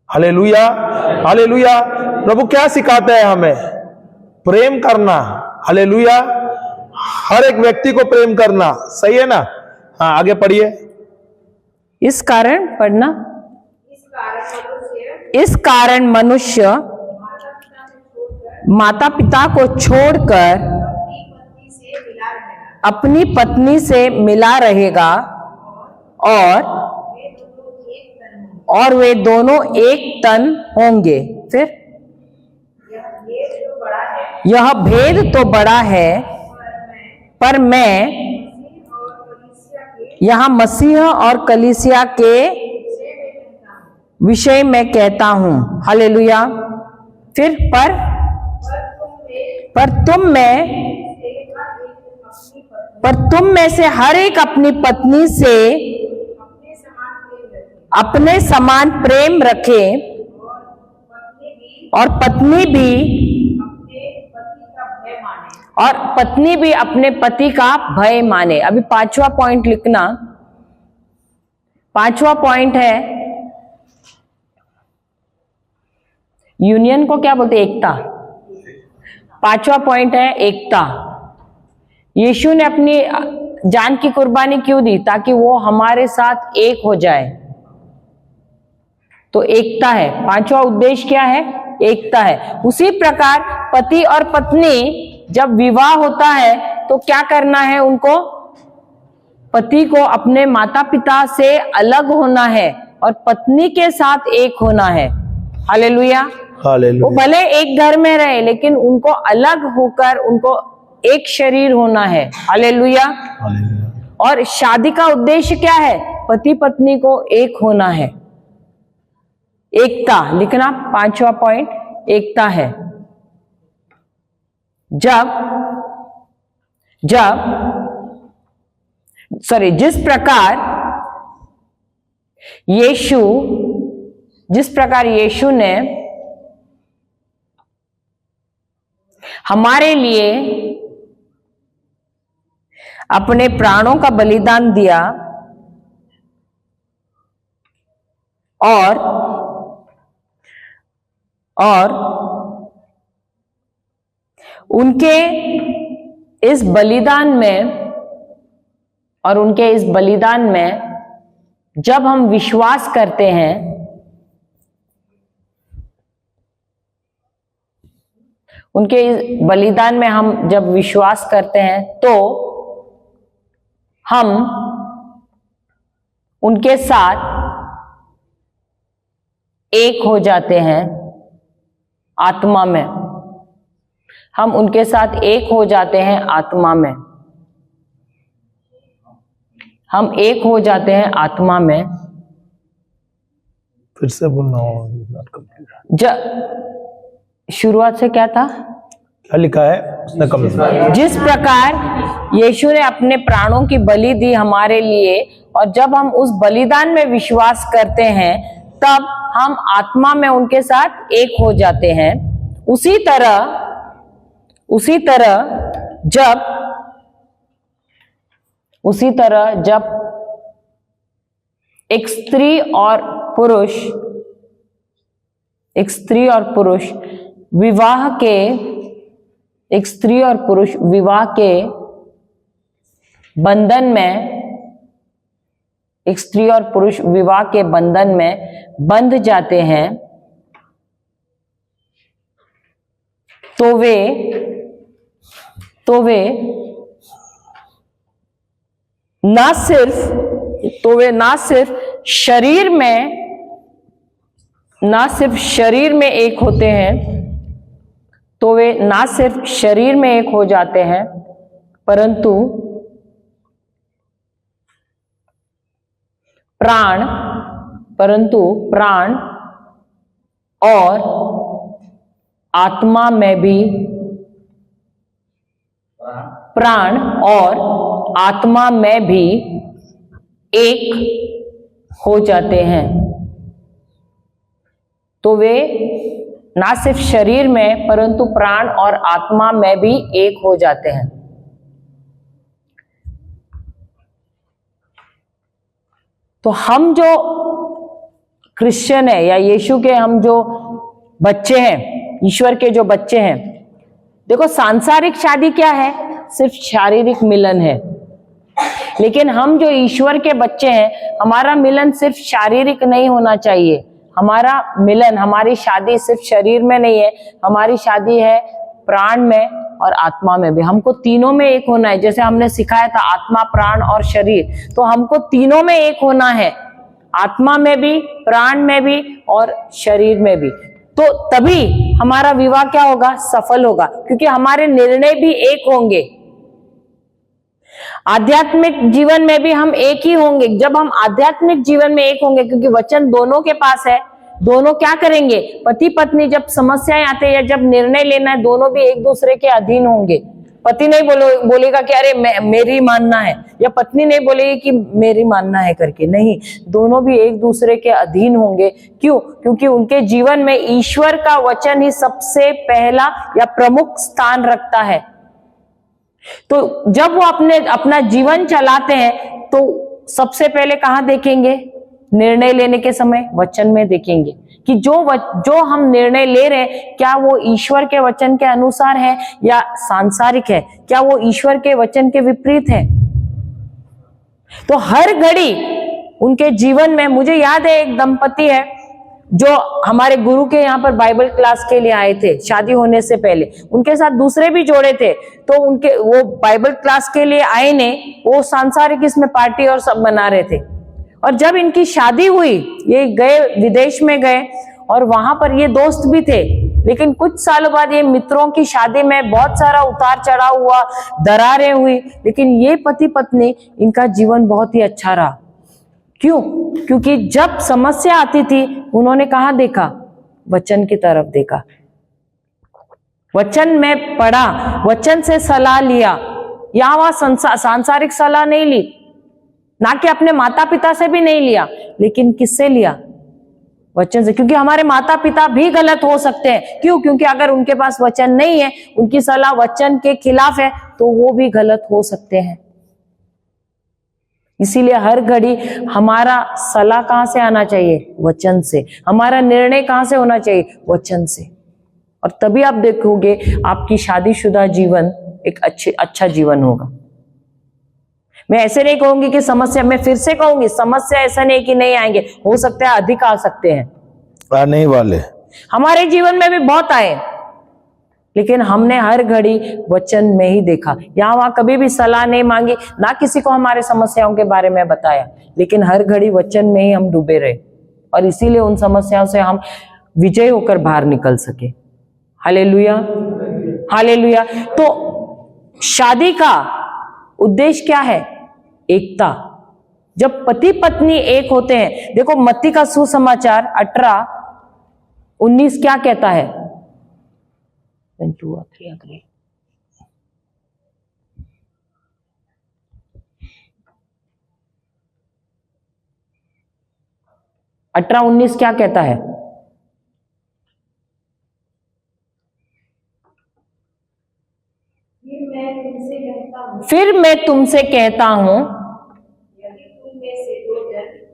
Hallelujah, hallelujah. प्रभु क्या सिखाते हैं हमें? प्रेम करना। हालेलुया। हर एक व्यक्ति को प्रेम करना। सही है ना? हाँ, आगे पढ़िए। इस कारण पढ़ना। इस कारण मनुष्य माता पिता को छोड़कर अपनी पत्नी से मिला रहेगा और वे दोनों एक तन होंगे। फिर यह भेद तो बड़ा है, पर मैं यहां मसीह और कलीसिया के विषय में कहता हूं। हालेलुया। फिर पर तुम में से हर एक अपनी पत्नी से अपने समान प्रेम रखे, और पत्नी भी अपने पति का भय माने। अभी 5वां पॉइंट लिखना। 5वां पॉइंट है, यूनियन को क्या बोलते? एकता। 5वां पॉइंट है एकता। यीशु ने अपनी जान की कुर्बानी क्यों दी? ताकि वो हमारे साथ एक हो जाए। तो एकता है। 5वां उद्देश्य क्या है? एकता है। उसी प्रकार पति और पत्नी जब विवाह होता है तो क्या करना है उनको? पति को अपने माता पिता से अलग होना है और पत्नी के साथ एक होना है। हालेलुया। वो हालेलुया। भले एक घर में रहे लेकिन उनको अलग होकर उनको एक शरीर होना है। हालेलुया। हालेलुया। और शादी का उद्देश्य क्या है? पति पत्नी को एक होना है। एकता लिखना, 5वां पॉइंट एकता है। जिस प्रकार यीशु ने हमारे लिए अपने प्राणों का बलिदान दिया और उनके इस बलिदान में जब हम विश्वास करते हैं, उनके इस बलिदान में हम जब विश्वास करते हैं तो हम उनके साथ एक हो जाते हैं आत्मा में। हम उनके साथ एक हो जाते हैं आत्मा में। हम एक हो जाते हैं आत्मा में। फिर से बोलना होगा। शुरुआत से क्या था? क्या लिखा है उसने? जिस प्रकार यीशु ने अपने प्राणों की बलि दी हमारे लिए, और जब हम उस बलिदान में विश्वास करते हैं तब हम आत्मा में उनके साथ एक हो जाते हैं। उसी तरह जब एक स्त्री और पुरुष विवाह के बंधन में बंध जाते हैं तो वे ना सिर्फ शरीर में एक होते हैं, तो वे ना सिर्फ शरीर में एक हो जाते हैं, परंतु प्राण और आत्मा में भी एक हो जाते हैं। तो वे ना सिर्फ शरीर में परंतु प्राण और आत्मा में भी एक हो जाते हैं। तो हम जो क्रिश्चियन है या यीशु के हम जो बच्चे हैं, ईश्वर के जो बच्चे हैं, देखो सांसारिक शादी क्या है? सिर्फ शारीरिक मिलन है। लेकिन हम जो ईश्वर के बच्चे हैं, हमारा मिलन सिर्फ शारीरिक नहीं होना चाहिए। हमारा मिलन, हमारी शादी सिर्फ शरीर में नहीं है, हमारी शादी है प्राण में और आत्मा में भी। हमको तीनों में एक होना है। जैसे हमने सिखाया था आत्मा, प्राण और शरीर, तो हमको तीनों में एक होना है, आत्मा में भी, प्राण में भी और शरीर में भी। तो तभी हमारा विवाह क्या होगा? सफल होगा, क्योंकि हमारे निर्णय भी एक होंगे। आध्यात्मिक जीवन में भी हम एक ही होंगे। जब हम आध्यात्मिक जीवन में एक होंगे, क्योंकि वचन दोनों के पास है, दोनों क्या करेंगे? पति पत्नी जब समस्याएं आते हैं या जब निर्णय लेना है, दोनों भी एक दूसरे के अधीन होंगे। पति नहीं बोलेगा कि अरे मेरी मानना है, या पत्नी नहीं बोलेगी कि मेरी मानना है करके। नहीं, दोनों भी एक दूसरे के अधीन होंगे। क्यों? क्योंकि उनके जीवन में ईश्वर का वचन ही सबसे पहला या प्रमुख स्थान रखता है। तो जब वो अपना जीवन चलाते हैं तो सबसे पहले कहां देखेंगे? निर्णय लेने के समय वचन में देखेंगे कि जो हम निर्णय ले रहे हैं, क्या वो ईश्वर के वचन के अनुसार है या सांसारिक है? क्या वो ईश्वर के वचन के विपरीत है? तो हर घड़ी उनके जीवन में, मुझे याद है एक दंपति है जो हमारे गुरु के यहाँ पर बाइबल क्लास के लिए आए थे शादी होने से पहले। उनके साथ दूसरे भी जोड़े थे, तो वो बाइबल क्लास के लिए आए ने, वो सांसारिक इसमें पार्टी और सब मना रहे थे। और जब इनकी शादी हुई, ये गए विदेश में गए और वहां पर ये दोस्त भी थे, लेकिन कुछ सालों बाद ये मित्रों की शादी में बहुत सारा उतार चढ़ाव हुआ, दरारें हुई, लेकिन ये पति पत्नी इनका जीवन बहुत ही अच्छा रहा। क्यों? क्योंकि जब समस्या आती थी उन्होंने कहाँ देखा? वचन की तरफ देखा, वचन में पढ़ा, वचन से सलाह लिया। यहां वहां सांसारिक सलाह नहीं ली, ना कि अपने माता पिता से भी नहीं लिया, लेकिन किससे लिया? वचन से। क्योंकि हमारे माता पिता भी गलत हो सकते हैं। क्यों? क्योंकि अगर उनके पास वचन नहीं है, उनकी सलाह वचन के खिलाफ है, तो वो भी गलत हो सकते हैं। इसीलिए हर घड़ी हमारा सलाह कहां से आना चाहिए? वचन से। हमारा निर्णय कहां से होना चाहिए? वचन से। और तभी आप देखोगे आपकी शादीशुदा जीवन एक अच्छा जीवन होगा। मैं ऐसे नहीं कहूंगी कि समस्या, मैं फिर से कहूंगी समस्या ऐसा नहीं कि नहीं आएंगे, हो सकता है अधिक आ सकते हैं, आने ही वाले। हमारे जीवन में भी बहुत आए, लेकिन हमने हर घड़ी वचन में ही देखा। यहां वहां कभी भी सलाह नहीं मांगी, ना किसी को हमारे समस्याओं के बारे में बताया, लेकिन हर घड़ी वचन में ही हम डूबे रहे, और इसीलिए उन समस्याओं से हम विजय होकर बाहर निकल सके। Hallelujah, hallelujah. तो शादी का उद्देश्य क्या है? एकता। जब पति पत्नी एक होते हैं, देखो मत्ती का सुसमाचार 18:19 क्या कहता है? 18:19 क्या कहता है? फिर मैं तुमसे कहता हूं,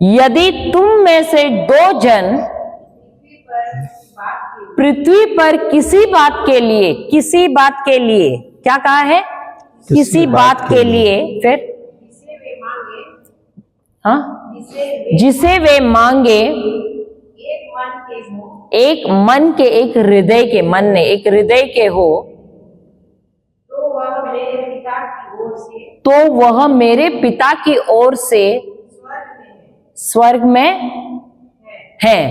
यदि तुम में से दो जन पृथ्वी पर किसी बात के लिए, क्या कहा है? किसी बात के लिए, फिर हाँ, जिसे वे मांगे, एक मन के, एक हृदय के, मन ने एक हृदय के हो, तो वह मेरे पिता की ओर से स्वर्ग में है,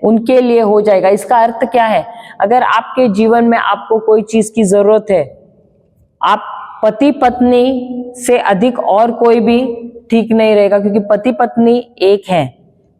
उनके लिए हो जाएगा। इसका अर्थ क्या है? अगर आपके जीवन में आपको कोई चीज की जरूरत है, आप पति पत्नी से अधिक और कोई भी ठीक नहीं रहेगा, क्योंकि पति पत्नी एक है।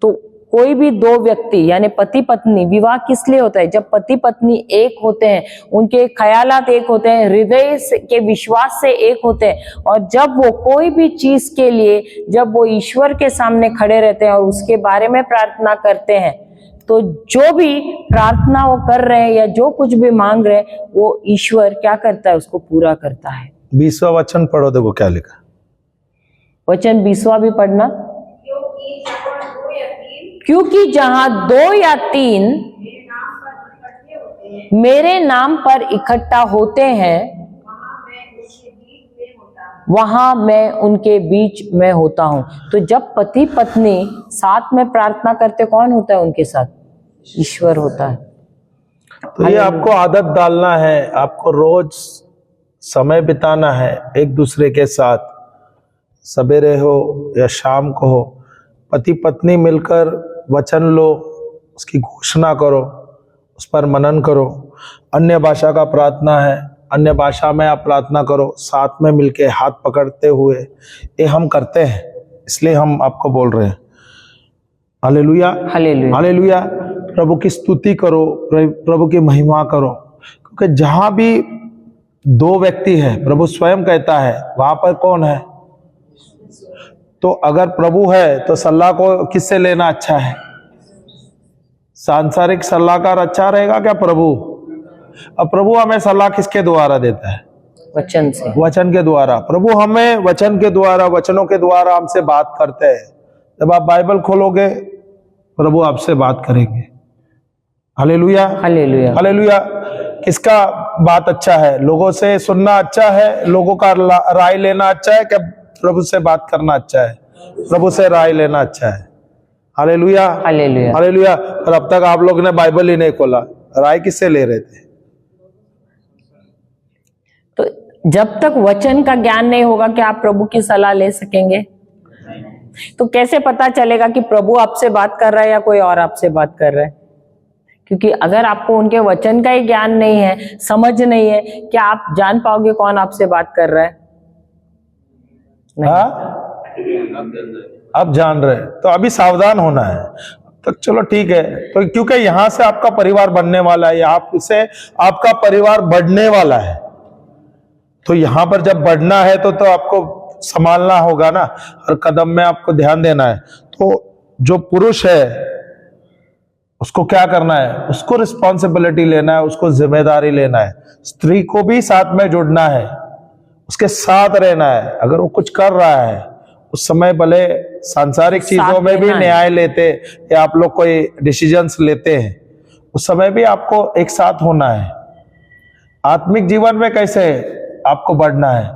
तो कोई भी दो व्यक्ति यानी पति पत्नी, विवाह किस लिए होता है? जब पति पत्नी एक होते हैं, उनके ख्यालात एक होते हैं, हृदय के विश्वास से एक होते हैं, और जब वो कोई भी चीज के लिए, जब वो ईश्वर के सामने खड़े रहते हैं और उसके बारे में प्रार्थना करते हैं, तो जो भी प्रार्थना वो कर रहे हैं या जो कुछ भी मांग रहे हैं, वो ईश्वर क्या करता है? उसको पूरा करता है। 20वां वचन पढ़ो, देखो क्या लिखा। वचन 20वां भी पढ़ना। क्योंकि जहां 2 या 3 मेरे नाम पर इकट्ठा होते हैं, वहां मैं उनके बीच में होता हूं। तो जब पति पत्नी साथ में प्रार्थना करते, कौन होता है उनके साथ? ईश्वर होता है। तो ये आपको आदत डालना है, आपको रोज समय बिताना है एक दूसरे के साथ, सवेरे हो या शाम को हो, पति पत्नी मिलकर वचन लो, उसकी घोषणा करो, उस पर मनन करो। अन्य भाषा का प्रार्थना है, अन्य भाषा में आप प्रार्थना करो, साथ में मिलके हाथ पकड़ते हुए। ये हम करते हैं, इसलिए हम आपको बोल रहे हैं। Hallelujah, hallelujah, hallelujah. प्रभु की स्तुति करो, प्रभु की महिमा करो, क्योंकि जहां भी 2 व्यक्ति है, प्रभु स्वयं कहता है, वहां पर कौन है? तो अगर प्रभु है तो सलाह को किससे लेना अच्छा है? सांसारिक सलाहकार अच्छा रहेगा क्या प्रभु? अब प्रभु हमें सलाह किसके द्वारा देता है? वचन से, वचन के द्वारा। प्रभु हमें वचन के द्वारा, वचनों के द्वारा हमसे बात करते हैं। जब आप बाइबल खोलोगे, प्रभु आपसे बात करेंगे। Hallelujah, hallelujah, hallelujah. किसका बात अच्छा है? लोगों से सुनना अच्छा है, लोगों का राय लेना अच्छा है, क्या प्रभु से बात करना अच्छा है? प्रभु से राय लेना अच्छा है। Hallelujah, hallelujah, hallelujah. और अब तक आप लोग ने बाइबल ही नहीं खोला, राय किससे ले रहे थे? तो जब तक वचन का ज्ञान नहीं होगा, क्या आप प्रभु की सलाह ले सकेंगे? तो कैसे पता चलेगा कि प्रभु आपसे बात कर रहा है या कोई और आपसे बात कर रहा है? क्योंकि अगर आपको उनके वचन का ही ज्ञान नहीं है, समझ नहीं है, क्या आप जान पाओगे कौन आपसे बात कर रहा है? हाँ, आप जान रहे हैं, तो अभी सावधान होना है। तो चलो ठीक है, तो क्योंकि यहां से आपका परिवार बनने वाला है, आपसे आपका परिवार बढ़ने वाला है, तो यहां पर जब बढ़ना है तो आपको संभालना होगा ना, हर कदम में आपको ध्यान देना है। तो जो पुरुष है उसको क्या करना है, उसको रिस्पॉन्सिबिलिटी लेना है, उसको जिम्मेदारी लेना है। स्त्री को भी साथ में जुड़ना है, उसके साथ रहना है। अगर वो कुछ कर रहा है उस समय भले सांसारिक चीजों में भी न्याय लेते या आप लोग कोई डिसीजंस लेते हैं, उस समय भी आपको एक साथ होना है। आत्मिक जीवन में कैसे आपको बढ़ना है,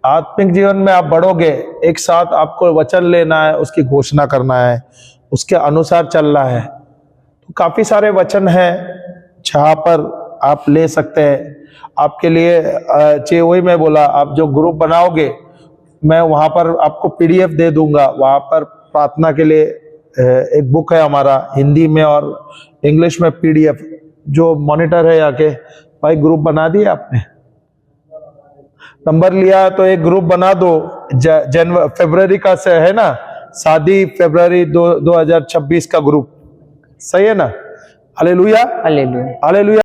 आत्मिक जीवन में आप बढ़ोगे, एक साथ आपको वचन लेना है, उसकी घोषणा करना है, उसके अनुसार चलना है। तो काफी सारे वचन हैं जहां पर आप ले सकते हैं। आपके लिए चाहिए, वही मैं बोला, आप जो ग्रुप बनाओगे मैं वहां पर आपको पीडीएफ दे दूंगा। वहां पर प्रार्थना के लिए एक बुक है हमारा, हिंदी में और इंग्लिश में पीडीएफ। जो मॉनिटर है आके, भाई ग्रुप बना दिया आपने, नंबर लिया तो एक ग्रुप बना दो। फरवरी का से है ना, शादी फरवरी 2026 का ग्रुप, सही है ना? Hallelujah, hallelujah, hallelujah.